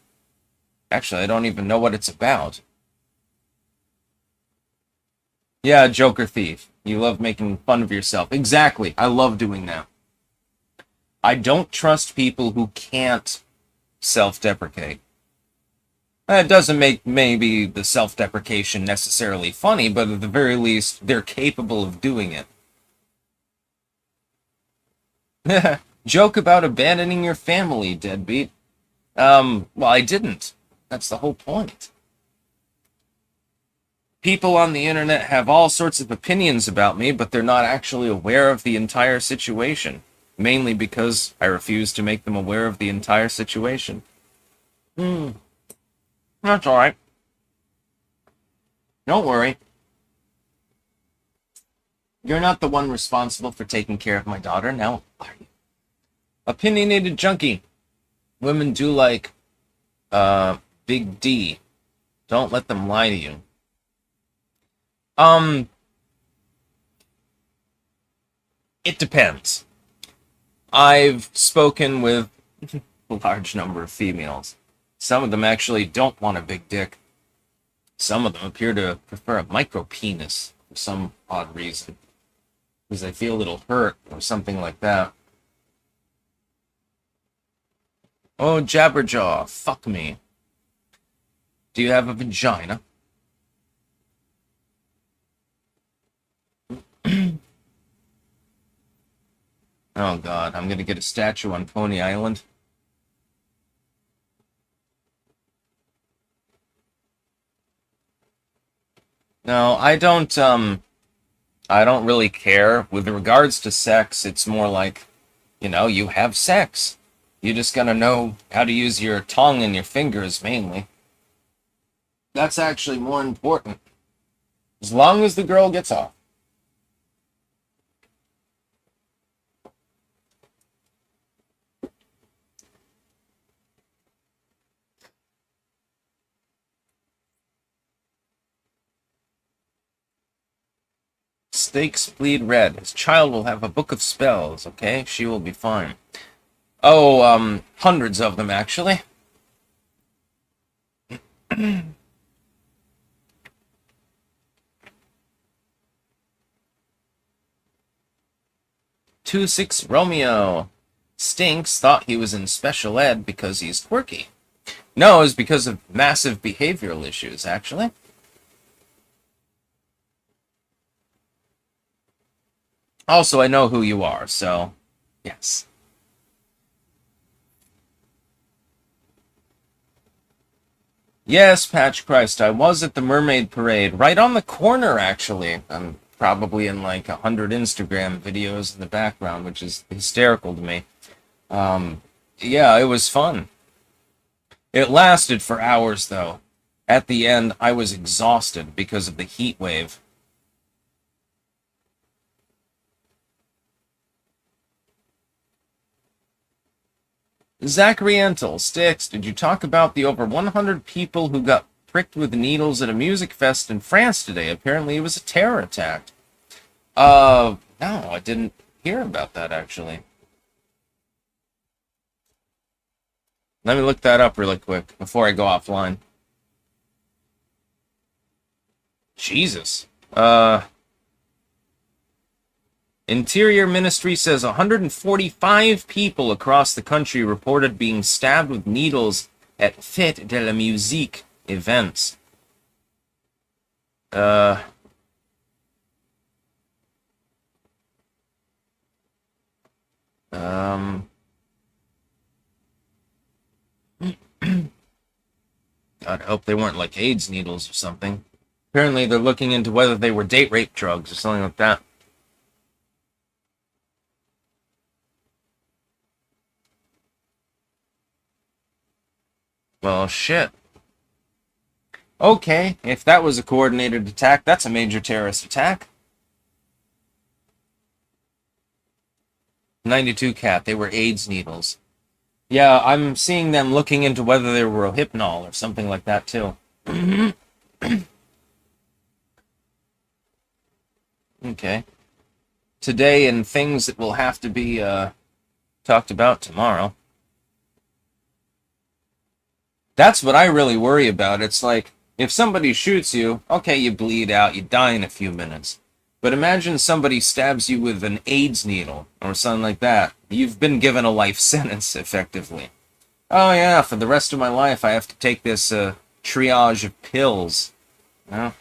S1: Actually, I don't even know what it's about. Yeah, Joker Thief. You love making fun of yourself. Exactly. I love doing that. I don't trust people who can't self-deprecate. It doesn't make maybe the self-deprecation necessarily funny, but at the very least, they're capable of doing it. Joke about abandoning your family, deadbeat. Well, I didn't. That's the whole point. People on the internet have all sorts of opinions about me, but they're not actually aware of the entire situation. Mainly because I refuse to make them aware of the entire situation. That's alright. Don't worry. You're not the one responsible for taking care of my daughter, now are you? Opinionated junkie. Women do like, Big D. Don't let them lie to you. It depends. I've spoken with a large number of females. Some of them actually don't want a big dick. Some of them appear to prefer a micro penis for some odd reason. Because they feel a little hurt or something like that. Oh, Jabberjaw, fuck me. Do you have a vagina? Oh god, I'm gonna get a statue on Pony Island. No, I don't really care. With regards to sex, it's more like, you have sex. You just gotta know how to use your tongue and your fingers, mainly. That's actually more important. As long as the girl gets off. Stakes bleed red. His child will have a book of spells, okay? She will be fine. Oh, hundreds of them, actually. Two six Romeo. Stinks thought he was in special ed because he's quirky. No, it's because of massive behavioral issues, actually. Also, I know who you are, so yes. Yes, Patch Christ, I was at the Mermaid Parade, right on the corner, actually. I'm probably in like 100 Instagram videos in the background, which is hysterical to me. Yeah, it was fun. It lasted for hours, though. At the end, I was exhausted because of the heat wave. Zachary Entel, Sticks, did you talk about the over 100 people who got pricked with needles at a music fest in France today? Apparently it was a terror attack. No, I didn't hear about that, actually. Let me look that up really quick before I go offline. Jesus. Interior Ministry says 145 people across the country reported being stabbed with needles at Fête de la Musique events. God, I hope they weren't like AIDS needles or something. Apparently, they're looking into whether they were date rape drugs or something like that. Well, shit. Okay, if that was a coordinated attack, that's a major terrorist attack. 92 cat, they were AIDS needles. Yeah, I'm seeing them looking into whether they were Rohypnol or something like that, too. Okay. Today and things that will have to be talked about tomorrow. That's what I really worry about. It's like, if somebody shoots you, okay, you bleed out, you die in a few minutes. But imagine somebody stabs you with an AIDS needle or something like that. You've been given a life sentence, effectively. Oh yeah, for the rest of my life I have to take this triage of pills. You know?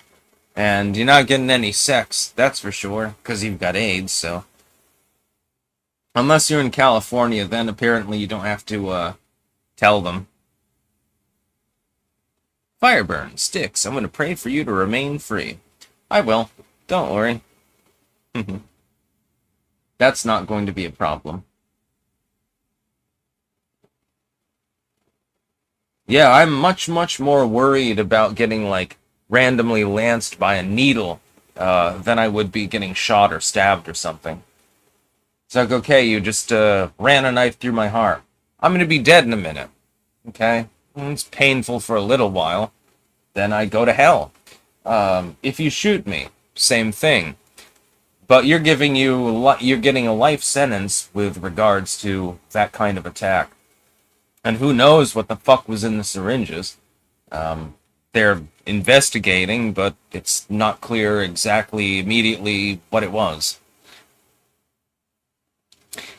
S1: And you're not getting any sex, that's for sure, because you've got AIDS, so. Unless you're in California, then apparently you don't have to tell them. Fireburn, Sticks, I'm going to pray for you to remain free. I will. Don't worry. That's not going to be a problem. Yeah, I'm much, much more worried about getting, like, randomly lanced by a needle than I would be getting shot or stabbed or something. It's like, okay, you just ran a knife through my heart. I'm going to be dead in a minute. Okay? It's painful for a little while. Then I go to hell. If you shoot me, same thing. But you're getting a life sentence with regards to that kind of attack. And who knows what the fuck was in the syringes. They're investigating, but it's not clear exactly immediately what it was.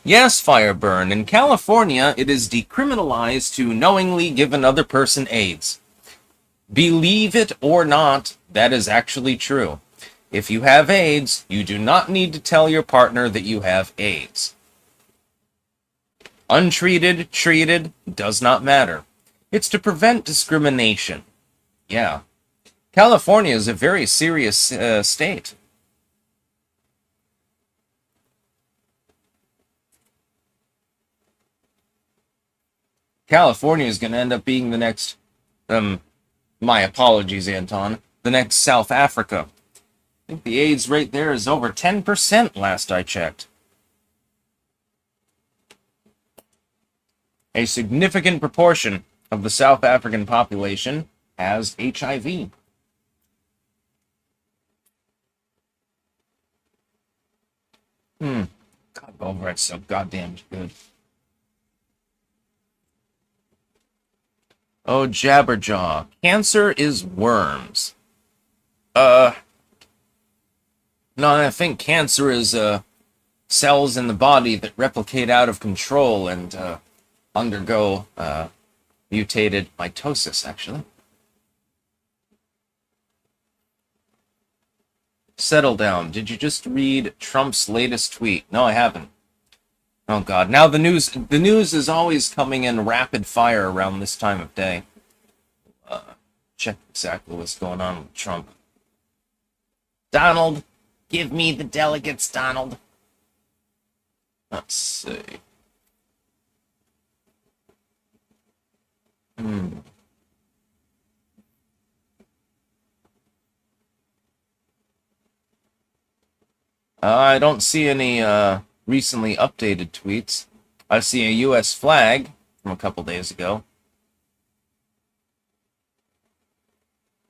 S1: Yes, Fireburn, in California it is decriminalized to knowingly give another person AIDS. Believe it or not, that is actually true. If you have AIDS, you do not need to tell your partner that you have AIDS. Untreated, treated, does not matter. It's to prevent discrimination. Yeah. California is a very serious state. California is going to end up being the next, my apologies, Anton, the next South Africa. I think the AIDS rate there is over 10% last I checked. A significant proportion of the South African population has HIV. God, Bovril's so goddamn good. Oh, Jabberjaw. Cancer is worms. No, I think cancer is, cells in the body that replicate out of control and, undergo, mutated mitosis, actually. Settle down. Did you just read Trump's latest tweet? No, I haven't. Oh god, now the news is always coming in rapid fire around this time of day. Check exactly what's going on with Trump. Donald, give me the delegates, Donald. Let's see. I don't see any recently updated tweets. I see a U.S. flag from a couple days ago.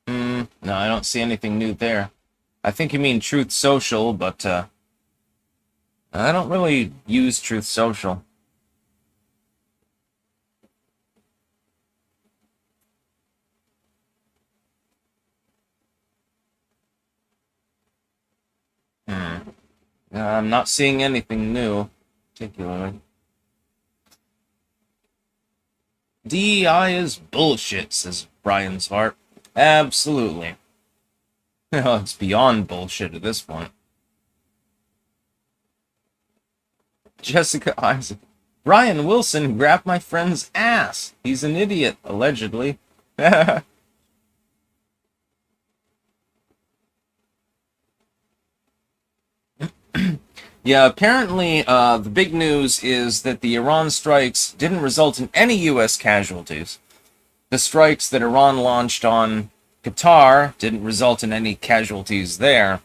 S1: No, I don't see anything new there. I think you mean Truth Social, but I don't really use Truth Social. I'm not seeing anything new, particularly. DEI is bullshit, says Brian Svart. Absolutely. Well, it's beyond bullshit at this point. Jessica Isaac. Brian Wilson grabbed my friend's ass. He's an idiot, allegedly. Yeah, apparently the big news is that the Iran strikes didn't result in any U.S. casualties. The strikes that Iran launched on Qatar didn't result in any casualties there.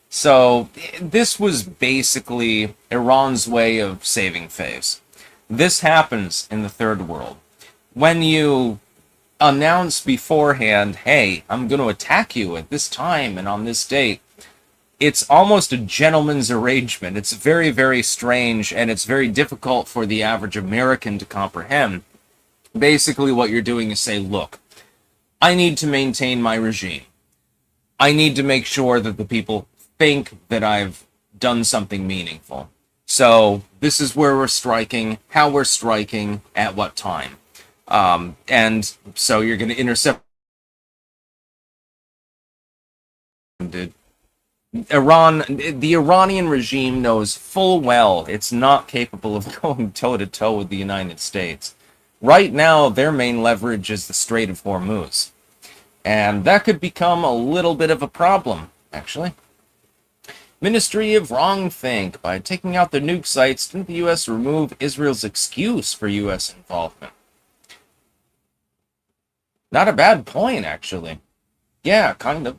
S1: So this was basically Iran's way of saving face. This happens in the third world. When you announce beforehand, hey, I'm going to attack you at this time and on this date, it's almost a gentleman's arrangement. It's very, very strange, and it's very difficult for the average American to comprehend. Basically, what you're doing is say, look, I need to maintain my regime. I need to make sure that the people think that I've done something meaningful. So this is where we're striking, how we're striking, at what time. And so you're going to intercept. Iran, the Iranian regime knows full well it's not capable of going toe-to-toe with the United States. Right now, their main leverage is the Strait of Hormuz. And that could become a little bit of a problem, actually. Ministry of Wrongthink. By taking out the nuke sites, didn't the U.S. remove Israel's excuse for U.S. involvement? Not a bad point, actually. Yeah, kind of.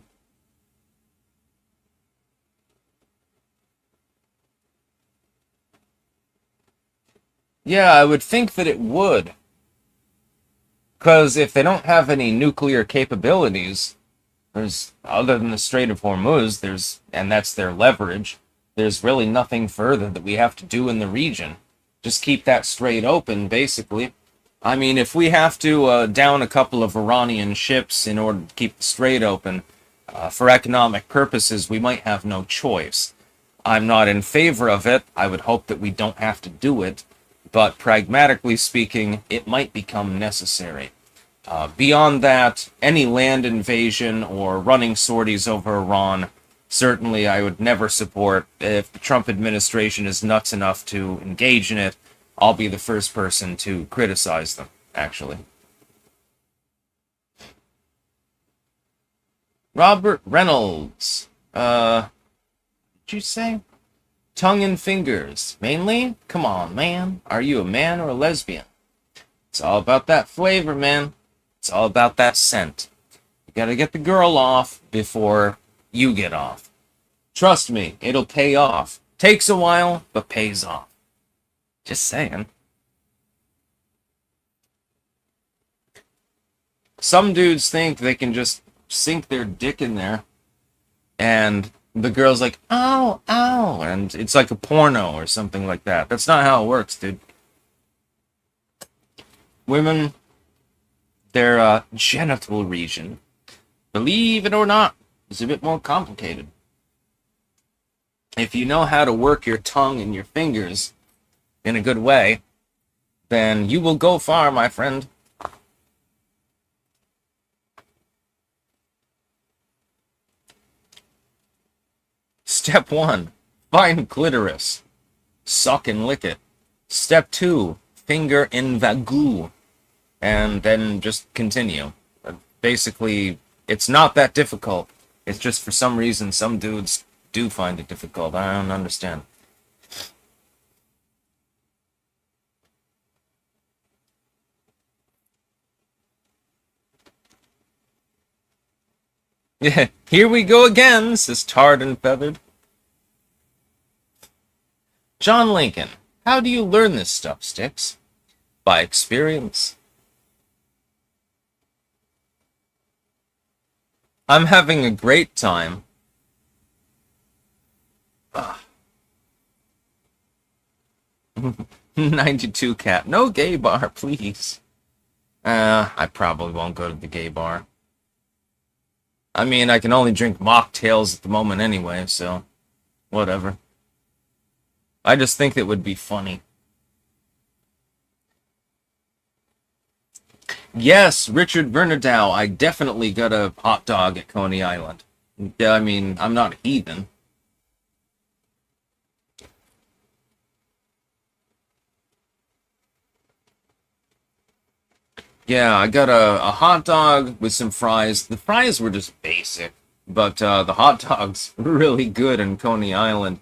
S1: Yeah, I would think that it would. Because if they don't have any nuclear capabilities, there's, other than the Strait of Hormuz, and that's their leverage, there's really nothing further that we have to do in the region. Just keep that strait open, basically. I mean, if we have to down a couple of Iranian ships in order to keep the strait open, for economic purposes, we might have no choice. I'm not in favor of it. I would hope that we don't have to do it. But pragmatically speaking, it might become necessary. Beyond that, any land invasion or running sorties over Iran, certainly I would never support. If the Trump administration is nuts enough to engage in it, I'll be the first person to criticize them, actually. Robert Reynolds. What'd you say? Tongue and fingers, mainly? Come on, man. Are you a man or a lesbian? It's all about that flavor, man. It's all about that scent. You gotta get the girl off before you get off. Trust me, it'll pay off. Takes a while, but pays off. Just saying. Some dudes think they can just sink their dick in there and the girl's like, ow, ow, and it's like a porno or something like that. That's not how it works, dude. Women, their genital region, believe it or not, is a bit more complicated. If you know how to work your tongue and your fingers in a good way, then you will go far, my friend. Step 1, find clitoris. Suck and lick it. Step 2, finger in the goo. And then just continue. Basically, it's not that difficult. It's just for some reason some dudes do find it difficult. I don't understand. Yeah, here we go again, says Tarred and Feathered. John Lincoln, how do you learn this stuff, Sticks? By experience. I'm having a great time. 92 cat. No gay bar, please. I probably won't go to the gay bar. I mean, I can only drink mocktails at the moment anyway, so whatever. I just think it would be funny. Yes, Richard Bernadow, I definitely got a hot dog at Coney Island. I mean, I'm not a heathen. Yeah, I got a hot dog with some fries. The fries were just basic, but the hot dogs were really good in Coney Island.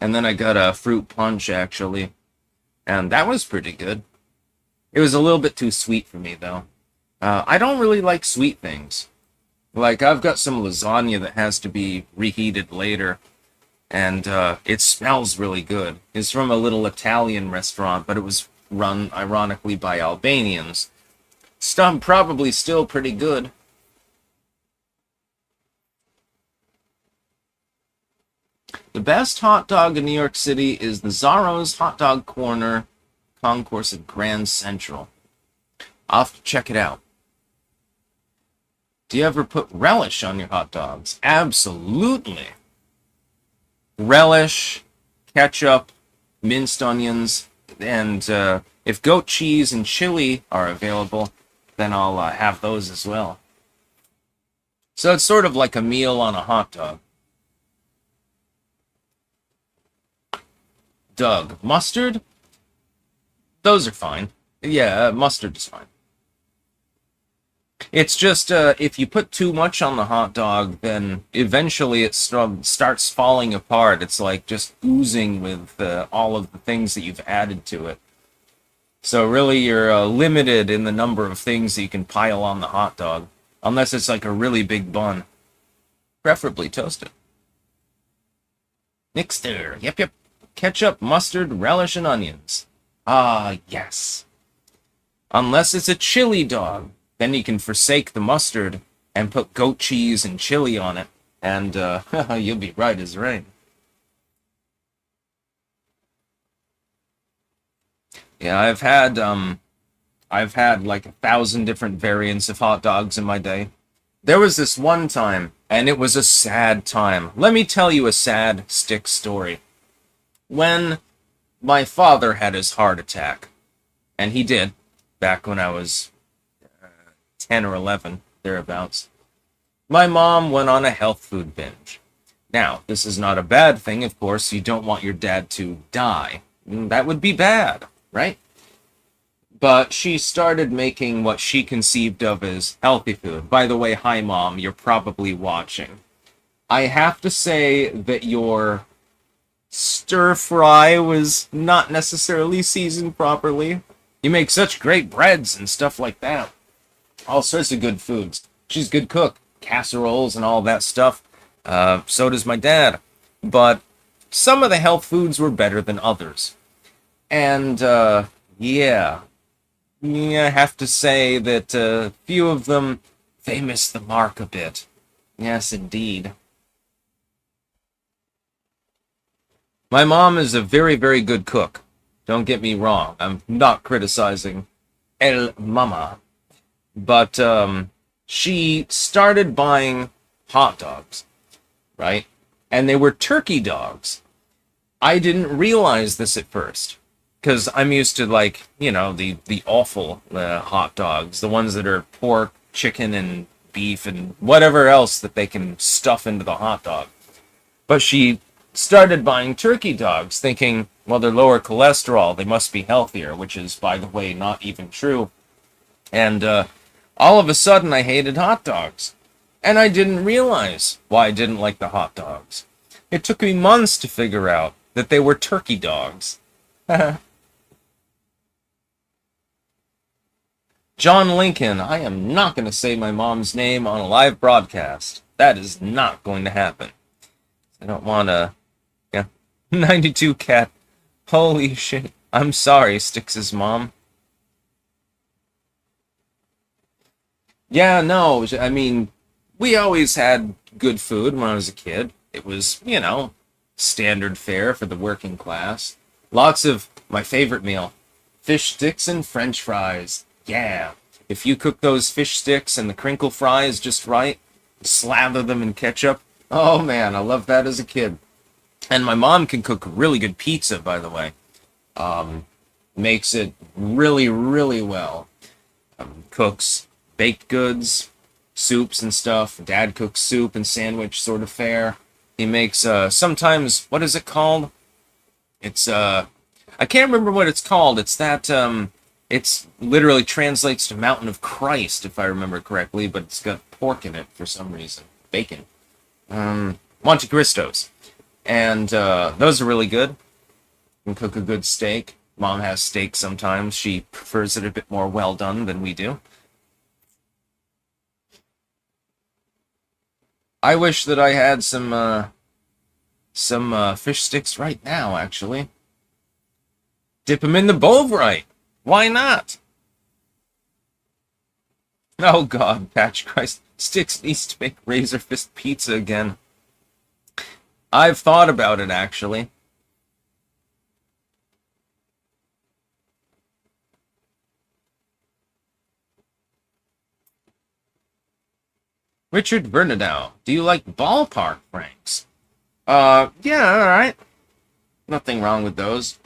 S1: And then I got a fruit punch, actually. And that was pretty good. It was a little bit too sweet for me, though. I don't really like sweet things. Like, I've got some lasagna that has to be reheated later. And it smells really good. It's from a little Italian restaurant, but it was run, ironically, by Albanians. Stuff probably still pretty good. The best hot dog in New York City is the Zaro's Hot Dog Corner concourse at Grand Central. I'll have to check it out. Do you ever put relish on your hot dogs? Absolutely. Relish, ketchup, minced onions, and if goat cheese and chili are available, then I'll have those as well. So it's sort of like a meal on a hot dog. Doug, mustard? Those are fine. Yeah, mustard is fine. It's just, if you put too much on the hot dog, then eventually it starts falling apart. It's like just oozing with all of the things that you've added to it. So really, you're limited in the number of things that you can pile on the hot dog. Unless it's like a really big bun. Preferably toasted. Mixter. Yep, yep. Ketchup, mustard, relish, and onions. Ah, yes. Unless it's a chili dog. Then you can forsake the mustard and put goat cheese and chili on it. And you'll be right as rain. Yeah, I've had like 1,000 different variants of hot dogs in my day. There was this one time, and it was a sad time. Let me tell you a sad stick story. When my father had his heart attack, and he did, back when I was 10 or 11, thereabouts, my mom went on a health food binge. Now, this is not a bad thing, of course. You don't want your dad to die. That would be bad, right? But she started making what she conceived of as healthy food. By the way, hi, Mom, you're probably watching. I have to say that your stir fry was not necessarily seasoned properly. You make such great breads and stuff like that. All sorts of good foods. She's a good cook. Casseroles and all that stuff. So does my dad. But some of the health foods were better than others. And, yeah. I have to say that a few of them, they missed the mark a bit. Yes, indeed. My mom is a very, very good cook. Don't get me wrong. I'm not criticizing El Mama. But she started buying hot dogs, right? And they were turkey dogs. I didn't realize this at first. Because I'm used to, like, you know, the awful hot dogs. The ones that are pork, chicken, and beef, and whatever else that they can stuff into the hot dog. But she started buying turkey dogs, thinking, well, they're lower cholesterol, they must be healthier, which is, by the way, not even true. And all of a sudden, I hated hot dogs. And I didn't realize why I didn't like the hot dogs. It took me months to figure out that they were turkey dogs. John Lincoln, I am not going to say my mom's name on a live broadcast. That is not going to happen. I don't want to... Yeah. 92 cat. Holy shit. I'm sorry, Styx's mom. Yeah, no, I mean, we always had good food when I was a kid. It was, you know, standard fare for the working class. Lots of my favorite meal, fish sticks and French fries. Yeah. If you cook those fish sticks and the crinkle fries just right, slather them in ketchup. Oh man, I loved that as a kid. And my mom can cook really good pizza, by the way. Makes it really, really well. Cooks baked goods, soups and stuff. Dad cooks soup and sandwich sort of fare. He makes, sometimes, what is it called? It's, I can't remember what it's called. It's that, it's literally translates to Mountain of Christ, if I remember correctly, but it's got pork in it for some reason. Bacon. Monte Cristos. And those are really good. You can cook a good steak. Mom has steak sometimes. She prefers it a bit more well done than we do. I wish that I had some fish sticks right now, actually. Dip them in the Bovril. Why not? Oh God, Patch Christ. Sticks needs to make Razor Fist pizza again. I've thought about it, actually. Richard Bernadow, do you like ballpark pranks? Yeah, alright. Nothing wrong with those.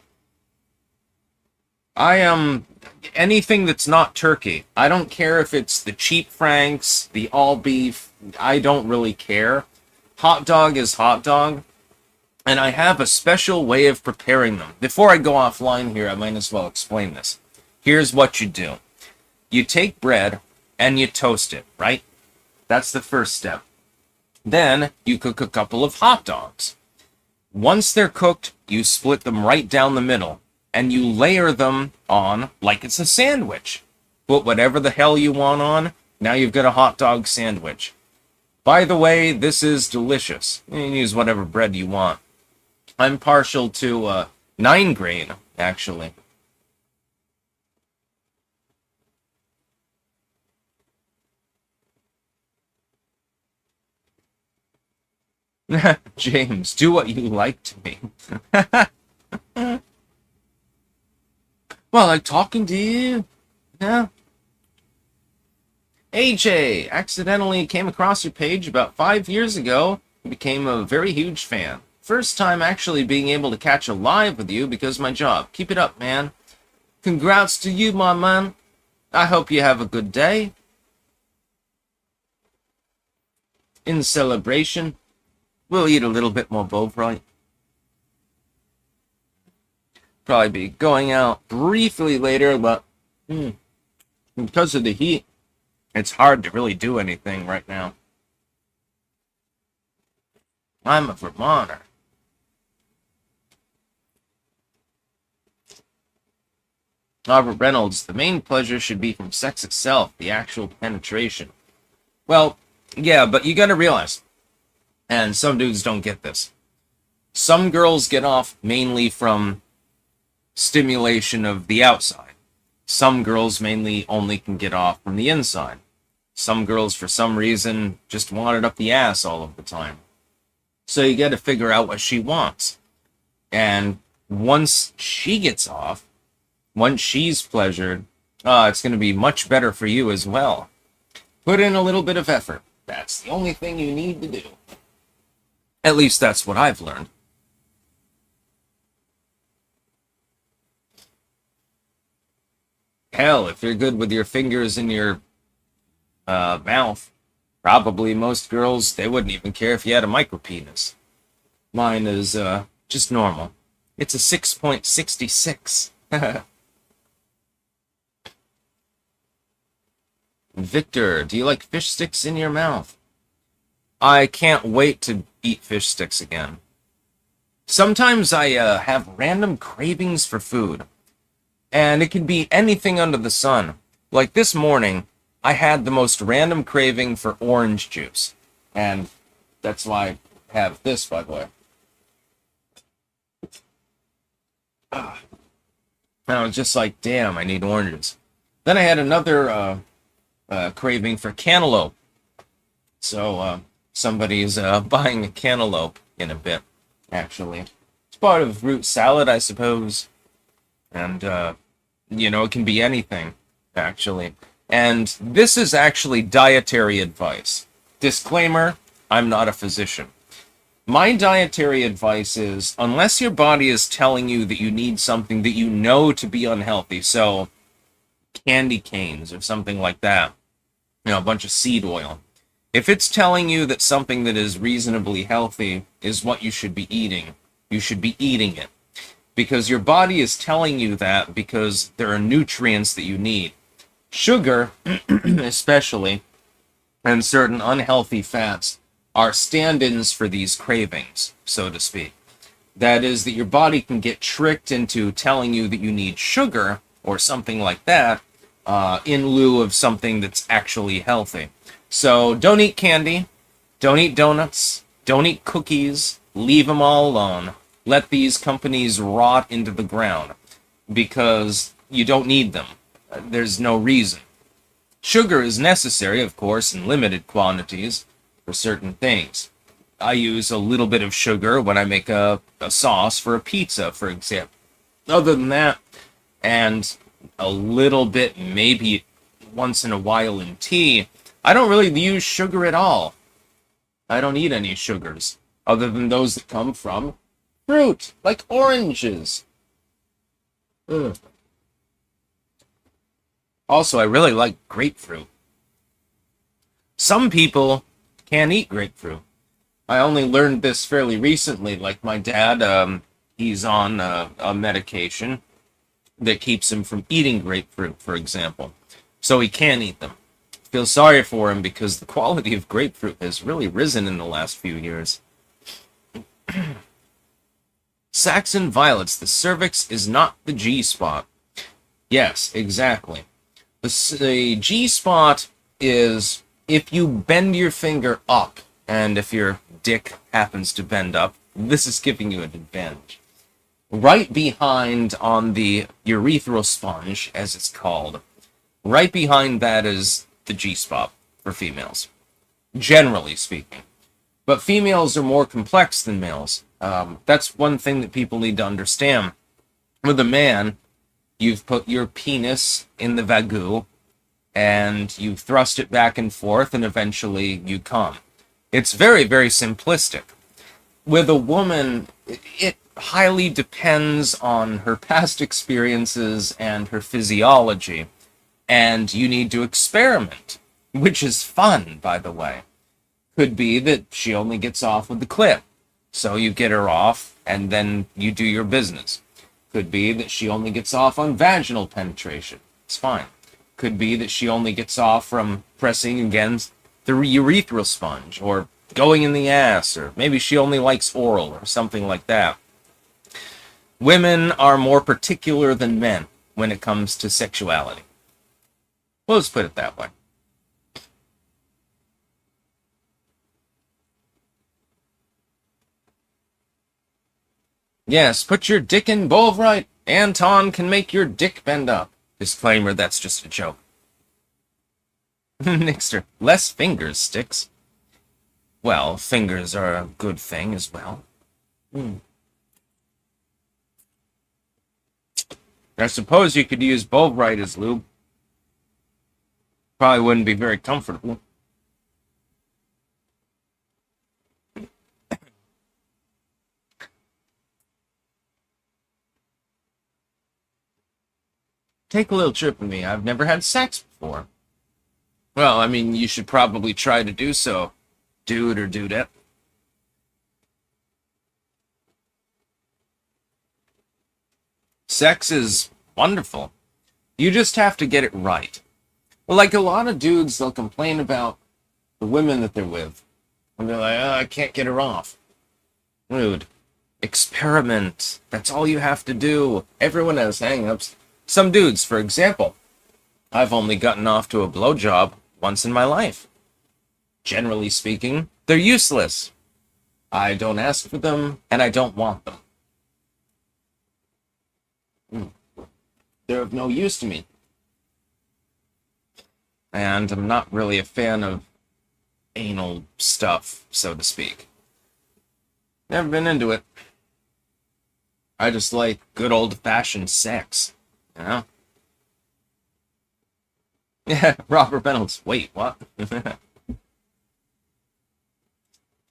S1: Anything that's not turkey. I don't care if it's the cheap franks, the all beef. I don't really care. Hot dog is hot dog. And I have a special way of preparing them. Before I go offline here, I might as well explain this. Here's what you do. You take bread and you toast it, right? That's the first step. Then you cook a couple of hot dogs. Once they're cooked, you split them right down the middle. And you layer them on like it's a sandwich. Put whatever the hell you want on. Now you've got a hot dog sandwich. By the way, this is delicious. You can use whatever bread you want. I'm partial to 9 grain, actually. James, do what you like to me. Well, like talking to you. Yeah. AJ, accidentally came across your page about 5 years ago and became a very huge fan. First time actually being able to catch a live with you because of my job. Keep it up, man. Congrats to you, my man. I hope you have a good day. In celebration, we'll eat a little bit more Bovril. Probably be going out briefly later, but because of the heat, it's hard to really do anything right now. I'm a Vermonter. Robert Reynolds, the main pleasure should be from sex itself, the actual penetration. Well, yeah, but you gotta realize, and some dudes don't get this, some girls get off mainly from stimulation of the outside. Some girls mainly only can get off from the inside. Some girls, for some reason, just want it up the ass all of the time. So you gotta figure out what she wants. And once she gets off, once she's pleasured, it's gonna be much better for you as well. Put in a little bit of effort. That's the only thing you need to do. At least that's what I've learned. Hell, if you're good with your fingers in your mouth, probably most girls, they wouldn't even care if you had a micropenis. Mine is just normal. It's a 6.66. Victor, do you like fish sticks in your mouth? I can't wait to eat fish sticks again. Sometimes I have random cravings for food. And it can be anything under the sun. Like this morning, I had the most random craving for orange juice. And that's why I have this, by the way. And I was just like, damn, I need oranges. Then I had another craving for cantaloupe. So somebody's buying a cantaloupe in a bit, actually. It's part of root salad, I suppose. And, it can be anything, actually. And this is actually dietary advice. Disclaimer, I'm not a physician. My dietary advice is, unless your body is telling you that you need something that you know to be unhealthy, so candy canes or something like that, a bunch of seed oil. If it's telling you that something that is reasonably healthy is what you should be eating, you should be eating it. Because your body is telling you that because there are nutrients that you need. Sugar, especially, and certain unhealthy fats are stand-ins for these cravings, so to speak. That is, that your body can get tricked into telling you that you need sugar or something like that in lieu of something that's actually healthy. So don't eat candy, don't eat donuts, don't eat cookies, leave them all alone. Let these companies rot into the ground because you don't need them. There's no reason. Sugar is necessary, of course, in limited quantities for certain things. I use a little bit of sugar when I make a sauce for a pizza, for example. Other than that, and a little bit maybe once in a while in tea, I don't really use sugar at all. I don't eat any sugars, other than those that come from fruit, like oranges. Ugh. Also, I really like grapefruit. Some people can't eat grapefruit. I only learned this fairly recently. Like my dad, he's on a medication that keeps him from eating grapefruit, for example. So he can't eat them. Feel sorry for him because the quality of grapefruit has really risen in the last few years. Saxon violets, the cervix is not the G-spot. Yes, exactly. The G-spot is if you bend your finger up, and if your dick happens to bend up, this is giving you an advantage. Right behind on the urethral sponge, as it's called, right behind that is the G-spot for females, generally speaking. But females are more complex than males. That's one thing that people need to understand. With a man, you've put your penis in the vagoo, and you thrust it back and forth, and eventually you come. It's very, very simplistic. With a woman, it highly depends on her past experiences and her physiology, and you need to experiment, which is fun, by the way. Could be that she only gets off with the clip, so you get her off, and then you do your business. Could be that she only gets off on vaginal penetration. It's fine. Could be that she only gets off from pressing against the urethral sponge, or going in the ass, or maybe she only likes oral, or something like that. Women are more particular than men when it comes to sexuality. Well, let's put it that way. Yes, put your dick in Bovril. Anton can make your dick bend up. Disclaimer, that's just a joke. Nixter, less fingers, Sticks. Well, fingers are a good thing as well. I suppose you could use Bovril as lube. Probably wouldn't be very comfortable. Take a little trip with me. I've never had sex before. Well, I mean, you should probably try to do so, dude or dudette. Sex is wonderful. You just have to get it right. Well, like a lot of dudes, they'll complain about the women that they're with. And they're like, oh, I can't get her off. Dude, experiment. That's all you have to do. Everyone has hang-ups. Some dudes, for example, I've only gotten off to a blowjob once in my life. Generally speaking, they're useless. I don't ask for them, and I don't want them. They're of no use to me. And I'm not really a fan of anal stuff, so to speak. Never been into it. I just like good old-fashioned sex, you know? Yeah, Robert Reynolds. Wait, what?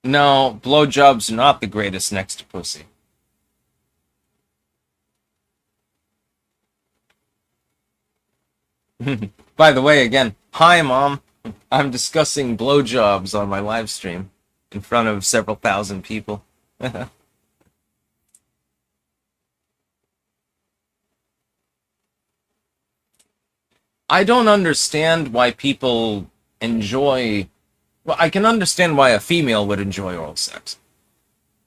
S1: No, blowjobs are not the greatest next to pussy. By the way, again, hi, Mom. I'm discussing blowjobs on my live stream in front of several thousand people. I don't understand why people enjoy Well, I can understand why a female would enjoy oral sex.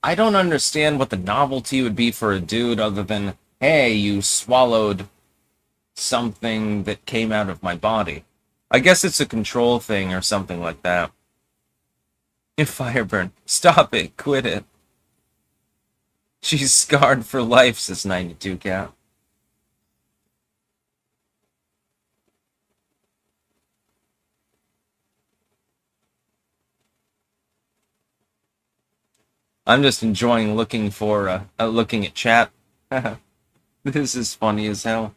S1: I don't understand what the novelty would be for a dude other than, hey, you swallowed something that came out of my body. I guess it's a control thing or something like that. If Fireburn, stop it, quit it. She's scarred for life, says 92 Cat. I'm just enjoying looking at chat. This is funny as hell.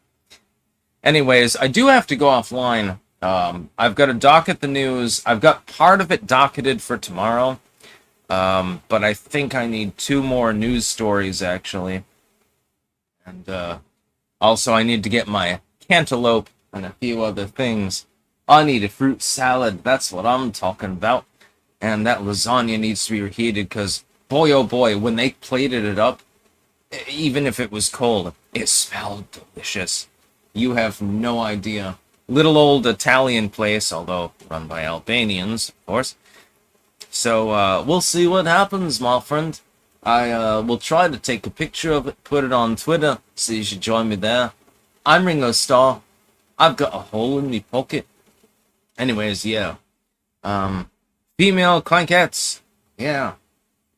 S1: Anyways, I do have to go offline. I've got to docket the news. I've got part of it docketed for tomorrow. But I think I need 2 more news stories, actually. And also, I need to get my cantaloupe and a few other things. I need a fruit salad. That's what I'm talking about. And that lasagna needs to be reheated because, boy, oh boy, when they plated it up, even if it was cold, it smelled delicious. You have no idea. Little old Italian place, although run by Albanians, of course. So, we'll see what happens, my friend. I will try to take a picture of it, put it on Twitter, so you should join me there. I'm Ringo Starr. I've got a hole in me pocket. Anyways, yeah. Female clankettes. Yeah.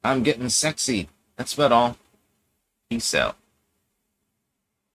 S1: I'm getting sexy. That's about all. Peace out.